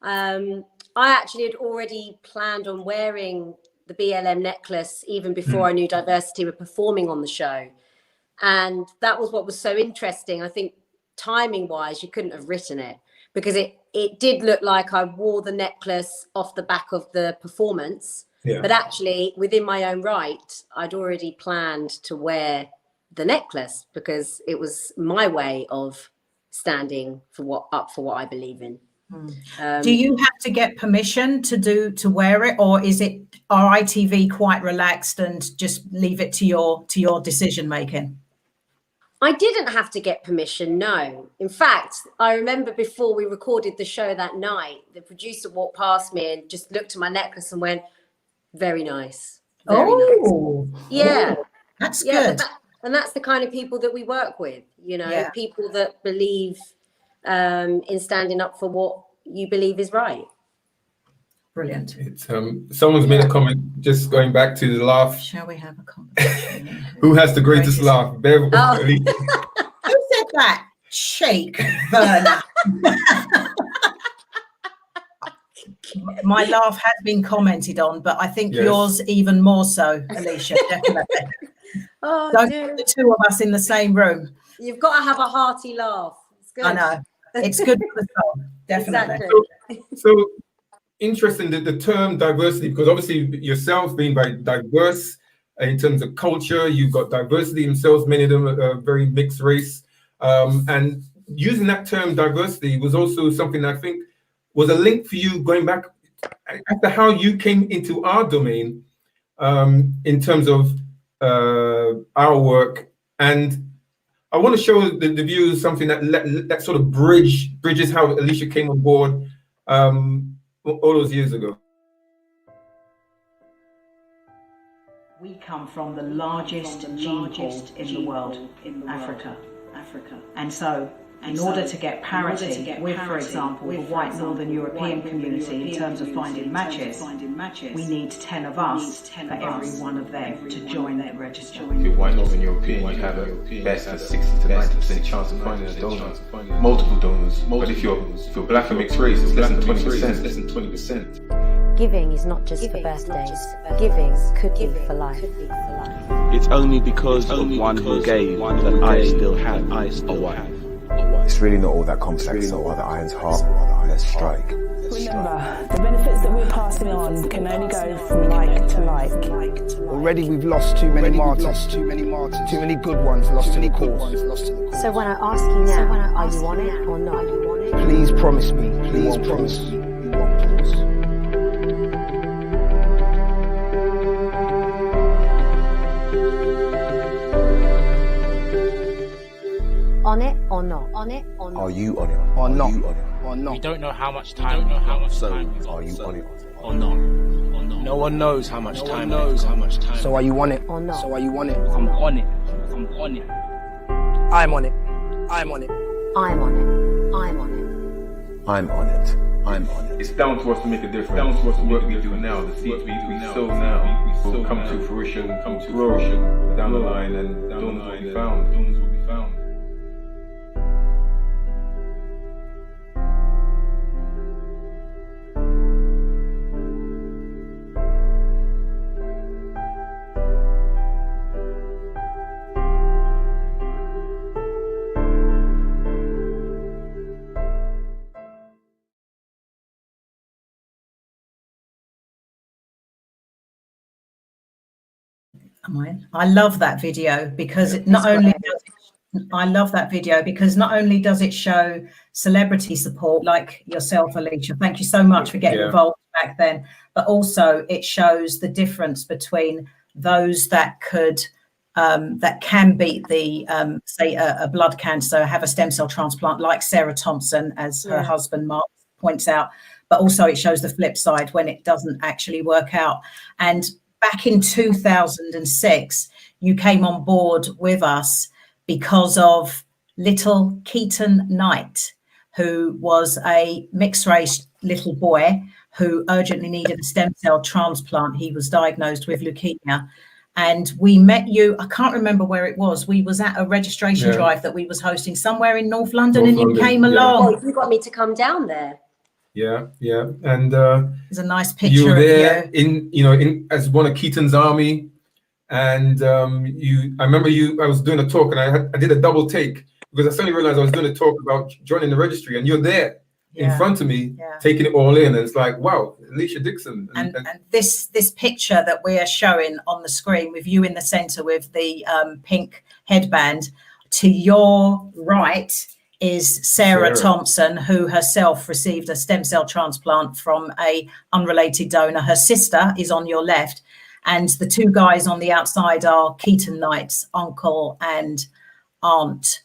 I actually had already planned on wearing the BLM necklace even before I knew Diversity were performing on the show. And that was what was so interesting. I think timing wise, you couldn't have written it, because it did look like I wore the necklace off the back of the performance. Yeah. But actually, within my own right, I'd already planned to wear the necklace because it was my way of standing for what I believe in. Do you have to get permission to wear it, or are ITV quite relaxed and just leave it to your decision making? I didn't have to get permission, no. In fact, I remember before we recorded the show that night, the producer walked past me and just looked at my necklace and went, very nice. Very nice. Yeah. That's good. And that's the kind of people that we work with, people that believe in standing up for what you believe is right. Brilliant. It's someone's made a comment, just going back to the laugh. Shall we have a conversation? Who has the greatest laugh? Bev or Alesha? Who said that? Shake, Verna. My laugh has been commented on, but I think yours even more so, Alesha, definitely. Don't put the two of us in the same room. You've got to have a hearty laugh. It's good. I know. It's good for the soul, definitely. Exactly. So interesting that the term diversity, because obviously yourself being very diverse in terms of culture, you've got diversity themselves, many of them are very mixed race. And using that term diversity was also something that I think was a link for you going back after how you came into our domain in terms of our work. And I want to show the viewers something that sort of bridges how Alesha came on board all those years ago. We come from the largest gene pool in the world, Africa. And so, in order to get parity with, for example, the white Northern European community in terms of finding matches, we need 10 of us for every one of them to join that register. If you're white Northern European, you have a best of 60 to 90% chance of finding a donor, multiple donors. But if you're black and mixed race, it's less than 20%. Giving is not just for birthdays. Giving could be for life. It's only because of one who gave that I still have a wife. It's really not all that complex, or the iron's hot, let's strike. Remember, the benefits that we're passing on can only go from like to like. Already we've lost too many martyrs, too many good ones lost to the cause. So when I ask you now, are you on it or not? Please promise me, please promise me. On it or not? On it or not? Are you on it? Or not? Or not? We don't know how much time. So, are you on it? Or not? No one knows how much time. So are you on it? Or not? So are you on it? I'm on it. I'm on it. I'm on it. I'm on it. I'm on it. I'm on it. I'm on it. I'm on it. It's down to us to make a difference. Down to us, the work we do now, the seeds we sow now, will come to fruition, grow down the line, and donors will be found. I love that video because not only does it show celebrity support like yourself, Alesha. Thank you so much for getting involved back then. But also it shows the difference between those that can beat the say a blood cancer, have a stem cell transplant like Sarah Thompson, as her husband Mark points out. But also it shows the flip side when it doesn't actually work out. And back in 2006, you came on board with us because of little Keaton Knight, who was a mixed race little boy who urgently needed a stem cell transplant. He was diagnosed with leukemia. And we met you, I can't remember where it was. We was at a registration drive that we was hosting somewhere in North London, and you came along. Oh, you got me to come down there. Yeah. And there's a nice picture you were there of you. in as one of Keaton's army. And I remember I was doing a talk and I did a double take because I suddenly realized I was going to talk about joining the registry, and you're there in front of me, taking it all in. And it's like, wow, Alesha Dixon. And this picture that we are showing on the screen with you in the center with the pink headband, to your right is Sarah Thompson, who herself received a stem cell transplant from a unrelated donor. Her sister is on your left, and the two guys on the outside are Keaton Knight's uncle and aunt.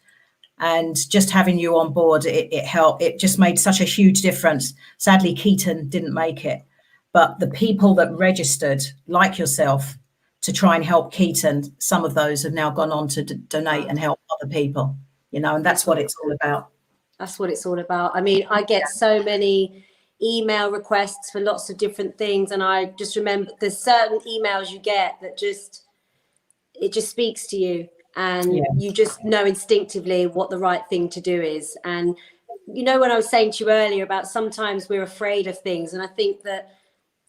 And just having you on board, it helped. It just made such a huge difference. Sadly, Keaton didn't make it, but the people that registered, like yourself, to try and help Keaton, some of those have now gone on to donate and help other people, you know, and that's what it's all about. That's what it's all about. I mean, I get so many email requests for lots of different things, and I just remember there's certain emails you get that it just speaks to you. And you just know instinctively what the right thing to do is. And, you know, when I was saying to you earlier about sometimes we're afraid of things, and I think that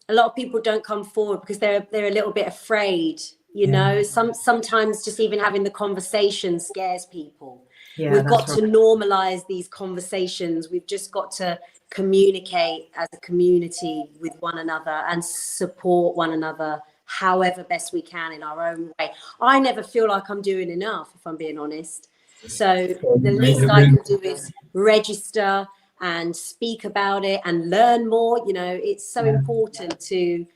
a lot of people don't come forward because they're a little bit afraid, you know, sometimes just even having the conversation scares people. We've got to normalize these conversations. We've just got to communicate as a community with one another and support one another however best we can in our own way. I never feel like I'm doing enough, if I'm being honest. So the least I can do is register and speak about it and learn more. You know, it's so important to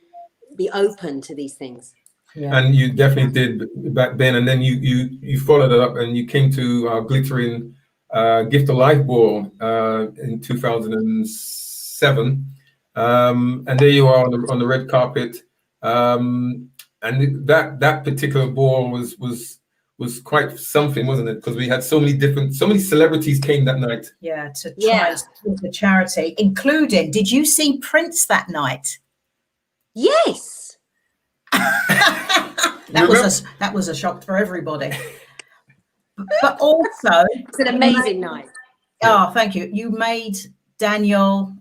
be open to these things. And you definitely did back then, and then you followed it up, and you came to our glittering Gift of Life ball in 2007, and there you are on the red carpet. And that particular ball was quite something, wasn't it? Because we had so many celebrities came that night. Yeah, to try and support the charity, including, did you see Prince that night? Yes. That was a shock for everybody. But also, it's an amazing night. Oh, thank you. You made Daniel's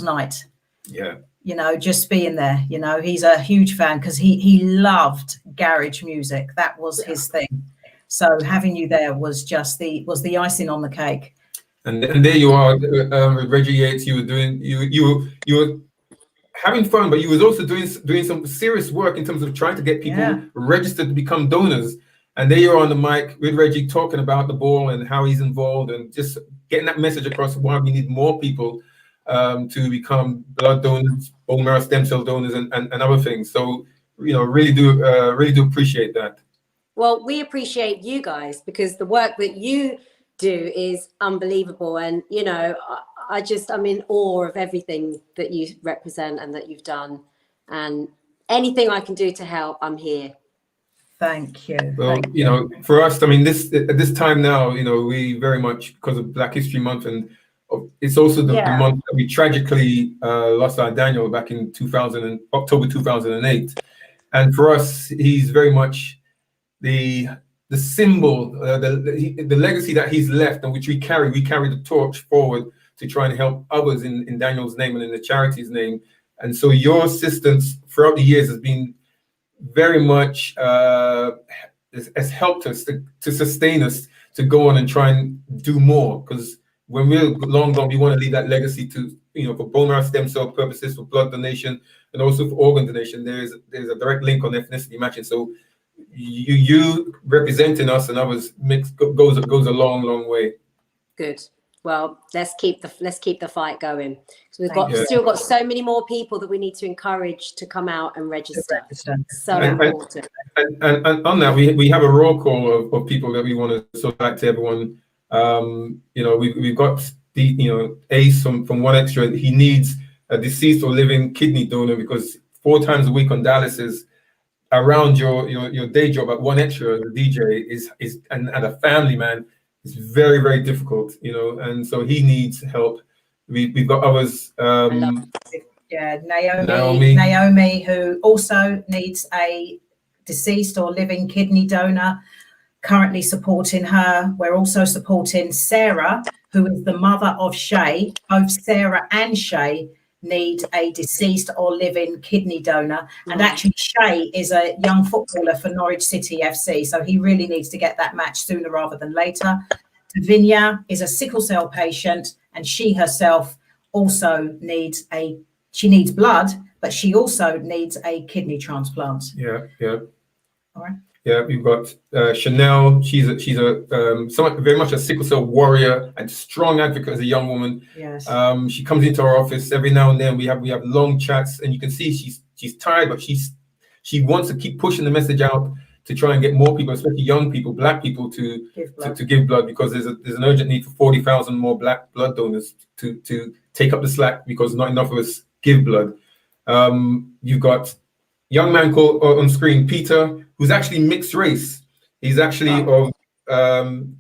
night. Yeah. You know, just being there, you know, he's a huge fan because he loved garage music. That was his thing. So having you there was just the icing on the cake. And there you are, Reggie Yates. You were having fun, but you was also doing some serious work in terms of trying to get people registered to become donors. And there you're on the mic with Reggie talking about the ball and how he's involved and just getting that message across why we need more people to become blood donors, bone marrow stem cell donors, and other things. So, you know, really do appreciate that. Well, we appreciate you guys because the work that you do is unbelievable. And, you know, I'm in awe of everything that you represent and that you've done. And anything I can do to help, I'm here. Thank you. Well, you know, for us, I mean, at this time now, you know, we very much, because of Black History Month, and it's also the month that we tragically lost our Daniel back in October 2008. And for us, he's very much the symbol, the legacy that he's left, and which we carry the torch forward to try and help others in Daniel's name and in the charity's name. And so your assistance throughout the years has been very much has helped us to sustain us to go on and try and do more, because when we're long gone, we want to leave that legacy to, you know, for bone marrow stem cell purposes, for blood donation, and also for organ donation. There's a direct link on ethnicity matching. So you representing us and others goes a long way. Good. Well, let's keep the fight going. So we've still got so many more people that we need to encourage to come out and register. So important. And on that, we have a roll call of people that we want to sort back to everyone. You know, we've got Ace from One Extra. He needs a deceased or living kidney donor because 4 times a week on dialysis around your day job at One Extra, the DJ is and a family man. It's very, very difficult, you know, and so he needs help. We've got others. Naomi, who also needs a deceased or living kidney donor, currently supporting her. We're also supporting Sarah, who is the mother of Shae. Both Sarah and Shae need a deceased or living kidney donor. And actually Shae is a young footballer for Norwich City FC, so he really needs to get that match sooner rather than later. Davinia is a sickle cell patient, and she herself also needs blood, but she also needs a kidney transplant. Yeah. All right. Yeah, we've got Chanel. She's somewhat very much a sickle cell warrior and strong advocate as a young woman. Yes. She comes into our office every now and then. We have long chats, and you can see she's tired, but she wants to keep pushing the message out to try and get more people, especially young people, Black people, to give blood, because there's an urgent need for 40,000 more Black blood donors to take up the slack, because not enough of us give blood. You've got young man called on screen, Peter, who's actually mixed race. He's actually of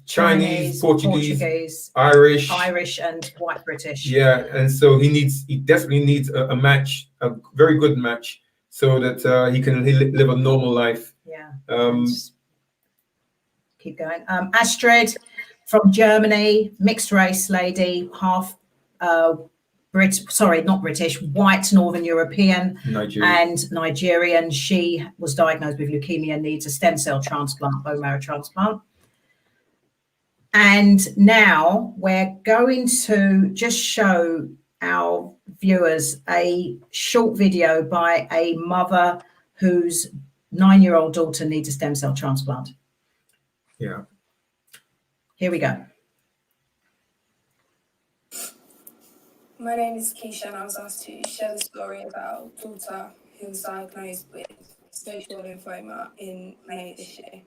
Chinese, Portuguese, Irish, and white British. Yeah, and so he desperately needs a match, a very good match, so that he can live a normal life. Yeah. Keep going. Astrid from Germany, mixed race lady, half not British, white Northern European, and Nigerian. She was diagnosed with leukemia, needs a stem cell transplant, bone marrow transplant. And now we're going to just show our viewers a short video by a mother whose 9-year-old daughter needs a stem cell transplant. Yeah. Here we go. My name is Keisha, and I was asked to share the story about a daughter who was diagnosed with stage 4 lymphoma in May this year.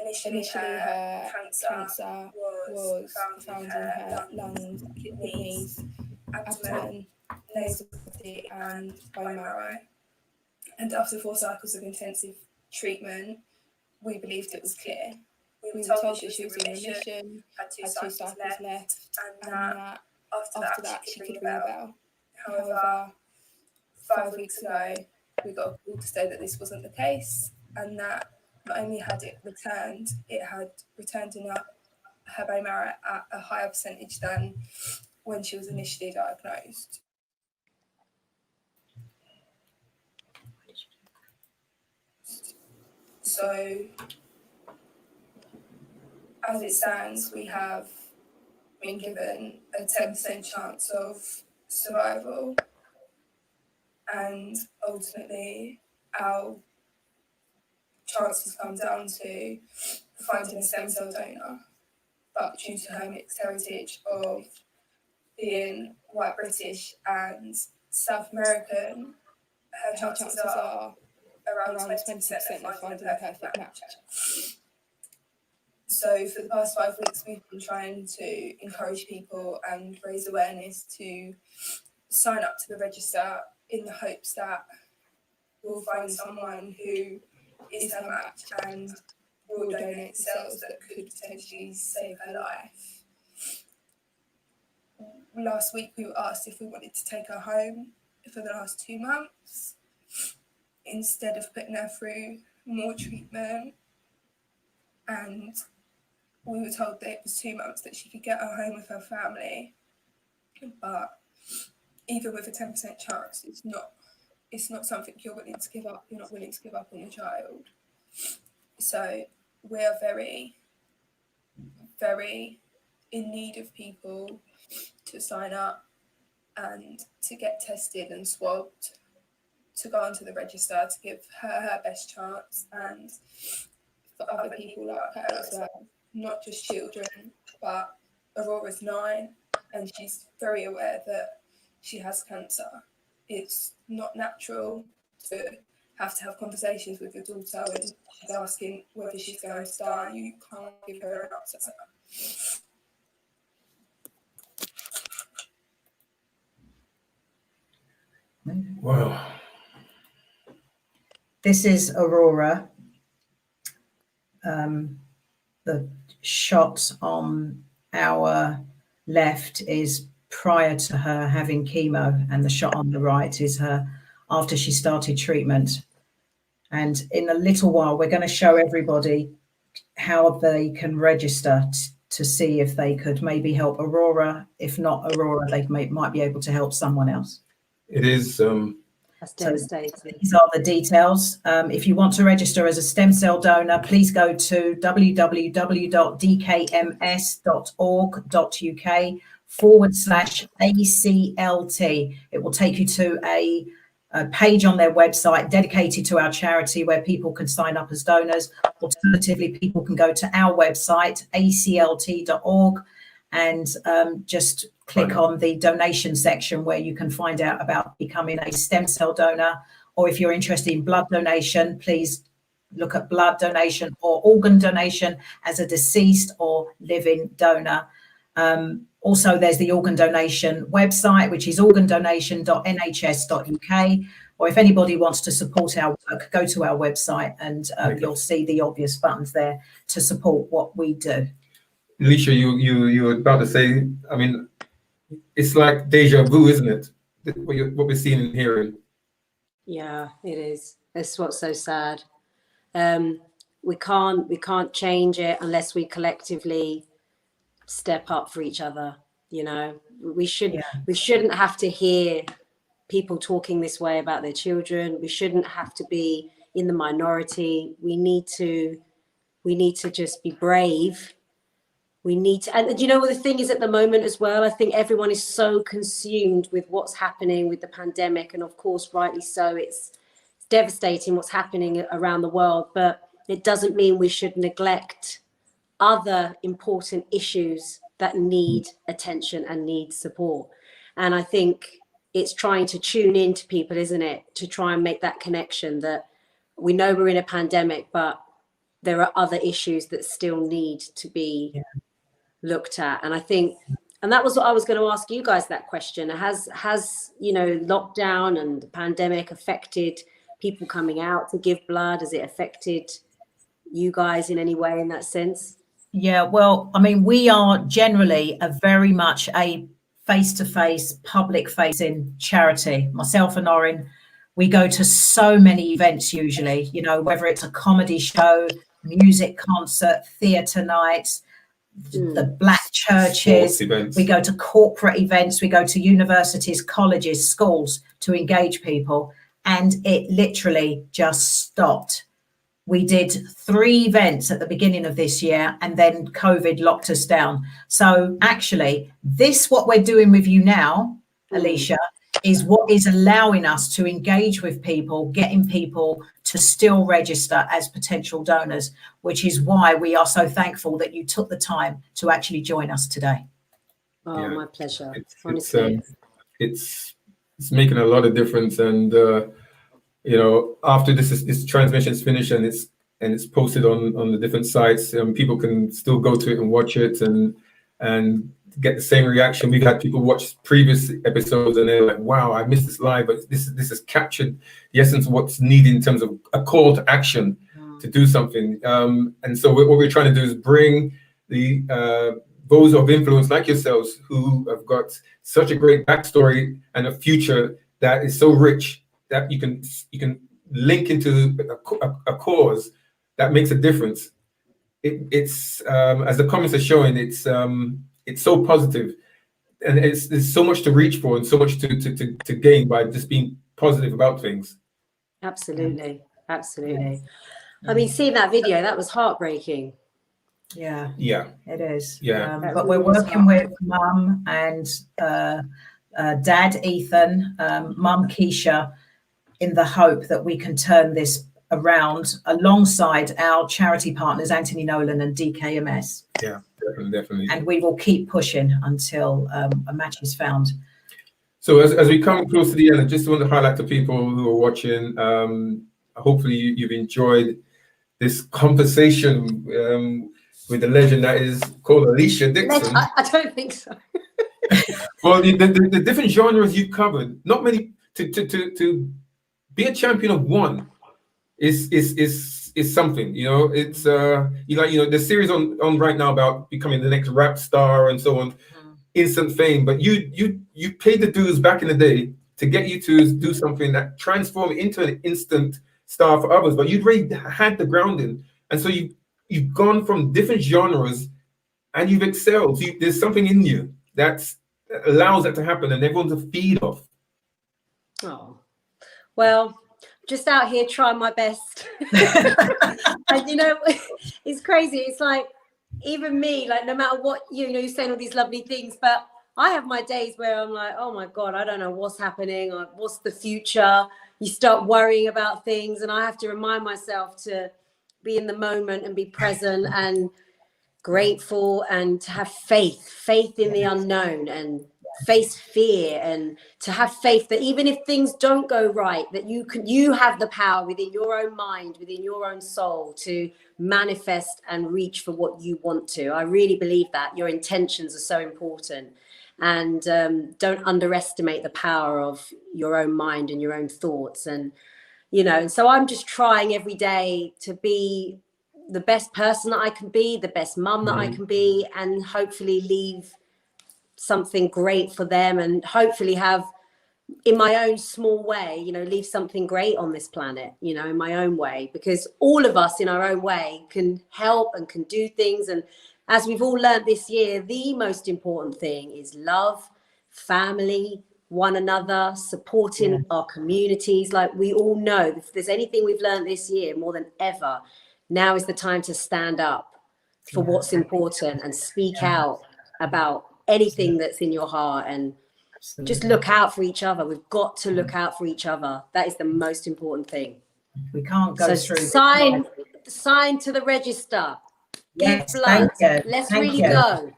Initially her cancer was found in her lungs, kidneys, abdomen, nasal cavity, and bone marrow. And after 4 cycles of intensive treatment, we believed it was clear. We were told that she was in remission, had 2 cycles left, and that after that she could ring a bell. However, 5 weeks ago, we got a call to say that this wasn't the case, and that not only had it had returned enough her bone marrow at a higher percentage than when she was initially diagnosed. So, as it stands, we have been given a 10% chance of survival, and ultimately our chances come down to finding a stem cell donor. But due to her mixed heritage of being white British and South American, her chances are around 20% of finding a perfect match. So for the past 5 weeks, we've been trying to encourage people and raise awareness to sign up to the register in the hopes that we'll find someone who is her match and will donate cells that could potentially save her life. Last week, we were asked if we wanted to take her home for the last 2 months instead of putting her through more treatment, and we were told that it was 2 months that she could get her home with her family. But even with a 10% chance, it's not something you're willing to give up. You're not willing to give up on your child. So we are very, very in need of people to sign up and to get tested and swabbed, to go onto the register, to give her best chance, and for other people like her as well. Not just children, but Aurora's 9, and she's very aware that she has cancer. It's not natural to have conversations with your daughter and she's asking whether she's going to die. You can't give her an answer. Wow. This is Aurora. The shot on our left is prior to her having chemo, and the shot on the right is her after she started treatment. And in a little while, we're going to show everybody how they can register to see if they could maybe help Aurora. If not Aurora, they might be able to help someone else. It is. That's devastating. So these are the details. If you want to register as a stem cell donor, please go to www.dkms.org.uk/ACLT. It will take you to a page on their website dedicated to our charity where people can sign up as donors. Alternatively, people can go to our website, aclt.org, and just click on the donation section where you can find out about becoming a stem cell donor. Or if you're interested in blood donation, please look at blood donation or organ donation as a deceased or living donor. Also, there's the organ donation website, which is organdonation.nhs.uk. Or if anybody wants to support our work, go to our website and you'll see the obvious buttons there to support what we do. Alesha, you were about to say, I mean, it's like deja vu, isn't it? What we're seeing and hearing. Yeah, it is. That's what's so sad. We can't change it unless we collectively step up for each other. You know, we shouldn't have to hear people talking this way about their children. We shouldn't have to be in the minority. We need to just be brave. We need to, and you know what the thing is at the moment as well, I think everyone is so consumed with what's happening with the pandemic, and of course rightly so. It's devastating what's happening around the world, but it doesn't mean we should neglect other important issues that need attention and need support. And I think it's trying to tune into people, isn't it, to try and make that connection that we know we're in a pandemic, but there are other issues that still need to be looked at. And I think, and that was what I was going to ask you guys, that question. Has you know, lockdown and the pandemic affected people coming out to give blood? Has it affected you guys in any way in that sense? Yeah, well, I mean, we are generally a very much a face-to-face, public-facing charity. Myself and Orin, we go to so many events usually, you know, whether it's a comedy show, music concert, theatre nights, the black churches, we go to corporate events, we go to universities, colleges, schools to engage people, and it literally just stopped. We did 3 events at the beginning of this year, and then COVID locked us down. So actually, what we're doing with you now, Alesha, is what is allowing us to engage with people, getting people to still register as potential donors, which is why we are so thankful that you took the time to actually join us today. Oh, yeah, my pleasure. It's making a lot of difference, and you know, after this transmission is finished and it's posted on the different sites, people can still go to it and watch it and get the same reaction. We've had people watch previous episodes and they're like, wow, I missed this live, but this has captured the essence of what's needed in terms of a call to action to do something. And so what we're trying to do is bring the those of influence like yourselves who have got such a great backstory and a future that is so rich that you can link into a cause that makes a difference. It's as the comments are showing, it's so positive, and there's so much to reach for and so much to gain by just being positive about things. Absolutely. I mean, seeing that video, that was heartbreaking. Yeah, it is. Yeah, but we're working with Mum and Dad Ethan, Mum Keisha, in the hope that we can turn this around alongside our charity partners, Anthony Nolan and DKMS. Yeah, definitely. And we will keep pushing until a match is found. So as we come close to the end, I just want to highlight to people who are watching, hopefully you've enjoyed this conversation with the legend that is called Alesha Dixon. I don't think so. Well, the different genres you've covered, not many, to be a champion of one is something, you know. It's the series on right now about becoming the next rap star and so on, instant fame. But you paid the dues back in the day to get you to do something that transformed into an instant star for others. But you'd already had the grounding, and so you've gone from different genres and you've excelled. There's something in you that allows that to happen, and everyone's a feed off. Oh, well, just out here trying my best. And you know, it's crazy. It's like, even me, like, no matter what, you know, you're saying all these lovely things, but I have my days where I'm like, oh my God, I don't know what's happening or what's the future. You start worrying about things, and I have to remind myself to be in the moment and be present and grateful, and to have faith in the unknown, and face fear, and to have faith that even if things don't go right, that you have the power within your own mind, within your own soul, to manifest and reach for what you want to. I really believe that your intentions are so important, and don't underestimate the power of your own mind and your own thoughts. And you know, so I'm just trying every day to be the best person that I can be, the best mum that I can be, and hopefully leave something great for them, and hopefully have, in my own small way, you know, leave something great on this planet, you know, in my own way, because all of us in our own way can help and can do things. And as we've all learned this year, the most important thing is love, family, one another, supporting our communities. Like, we all know, if there's anything we've learned this year more than ever, now is the time to stand up for what's important and speak out about anything that's in your heart, and just look out for each other. We've got to look out for each other. That is the most important thing. We can't go so through. Sign to the register. Yes, give blood. Let's Thank really you. go.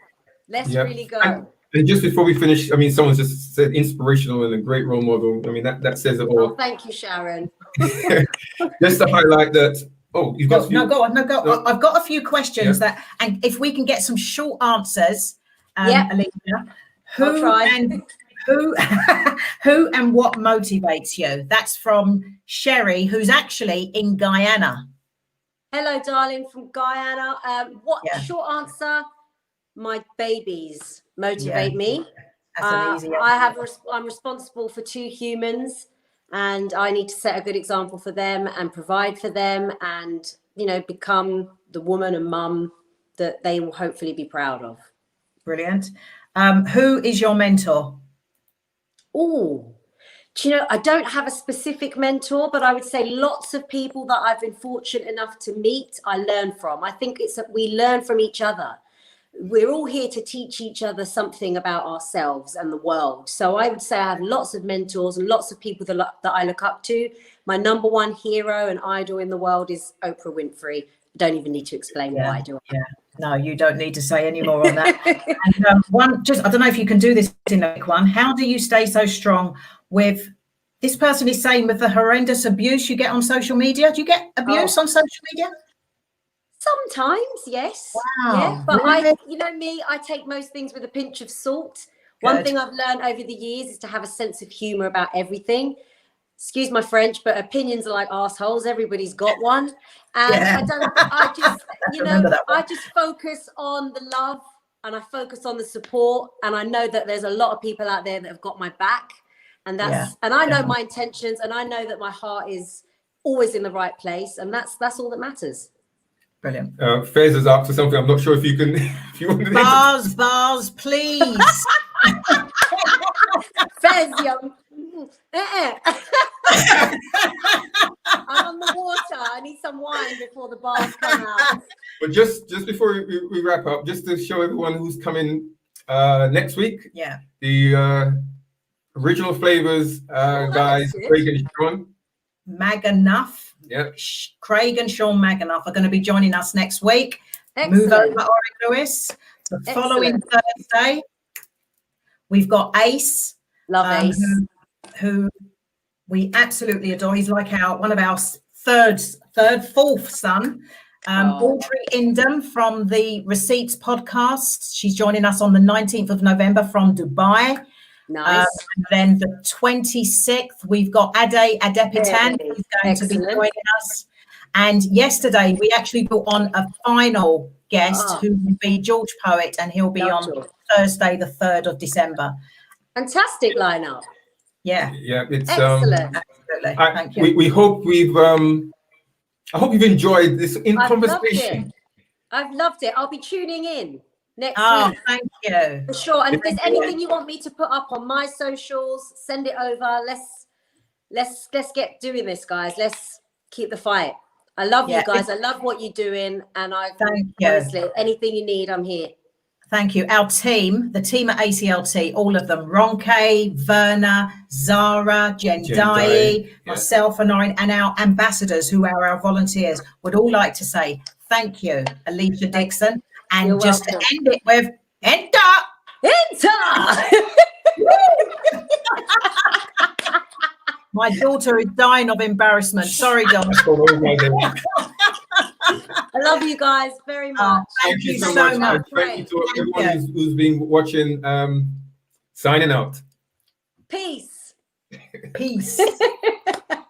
Let's really go. And just before we finish, I mean, someone just said inspirational and a great role model. I mean, that says it all. Oh, thank you, Sharon. Just to highlight that. Oh, you've got go on. I've got a few questions that, and if we can get some short answers, Alesha, who and what motivates you? That's from Sherry, who's actually in Guyana. Hello, darling, from Guyana. Short answer? My babies motivate me. That's an easy answer. I'm responsible for 2 humans, and I need to set a good example for them and provide for them, and, you know, become the woman and mum that they will hopefully be proud of. Brilliant. Who is your mentor? Oh, do you know, I don't have a specific mentor, but I would say lots of people that I've been fortunate enough to meet, I learn from. I think it's that we learn from each other. We're all here to teach each other something about ourselves and the world. So I would say I have lots of mentors and lots of people that I look up to. My number one hero and idol in the world is Oprah Winfrey. I don't even need to explain why, do I? Yeah. No, you don't need to say any more on that. And I don't know if you can do this in a quick one. How do you stay so strong with, this person is saying, with the horrendous abuse you get on social media? Do you get abuse on social media? Sometimes, yes. Wow. Yeah, but really? you know me, I take most things with a pinch of salt. One thing I've learned over the years is to have a sense of humor about everything. Excuse my French, but opinions are like assholes. Everybody's got one. And I just focus on the love, and I focus on the support. And I know that there's a lot of people out there that have got my back. And and I know my intentions, and I know that my heart is always in the right place. And that's all that matters. Brilliant. Fez has asked for something. I'm not sure if you can. If you want to bars, please. Fez, young. I'm on the water. I need some wine before the bars come out. But just before we wrap up, just to show everyone who's coming next week. Yeah. The original flavors guys, Craig and Sean Maganough. Yeah. Craig and Sean Maganough are going to be joining us next week. Excellent. Move over, Ori Lewis. The following Thursday, we've got Ace. Love Ace. Who we absolutely adore. He's like one of our fourth son. Audrey Indham from the Receipts podcast. She's joining us on the 19th of November from Dubai. Nice. And then the 26th, we've got Ade Adepitan, who's going to be joining us. And yesterday, we actually brought on a final guest who will be George Poet, and he'll be on Thursday, the 3rd of December. Fantastic lineup. Yeah. Yeah, it's excellent. Absolutely. Thank you. We hope I hope you've enjoyed this conversation. I've loved it. I'll be tuning in. next Oh, week. thank you. For sure. And if there's anything you want me to put up on my socials, send it over. Let's get doing this, guys. Let's keep the fight. I love you guys. I love what you're doing. And honestly, anything you need, I'm here. Thank you. Our team, the team at ACLT, all of them, Ronke, Verna, Zara, Jendai, myself and our ambassadors who are our volunteers would all like to say thank you, Alesha Dixon. And You're just welcome. to end it with, enter! My daughter is dying of embarrassment. Sorry, Dom. I love you guys very much. Thank you so much. Thank you to everyone who's been watching. Signing out. Peace. Peace.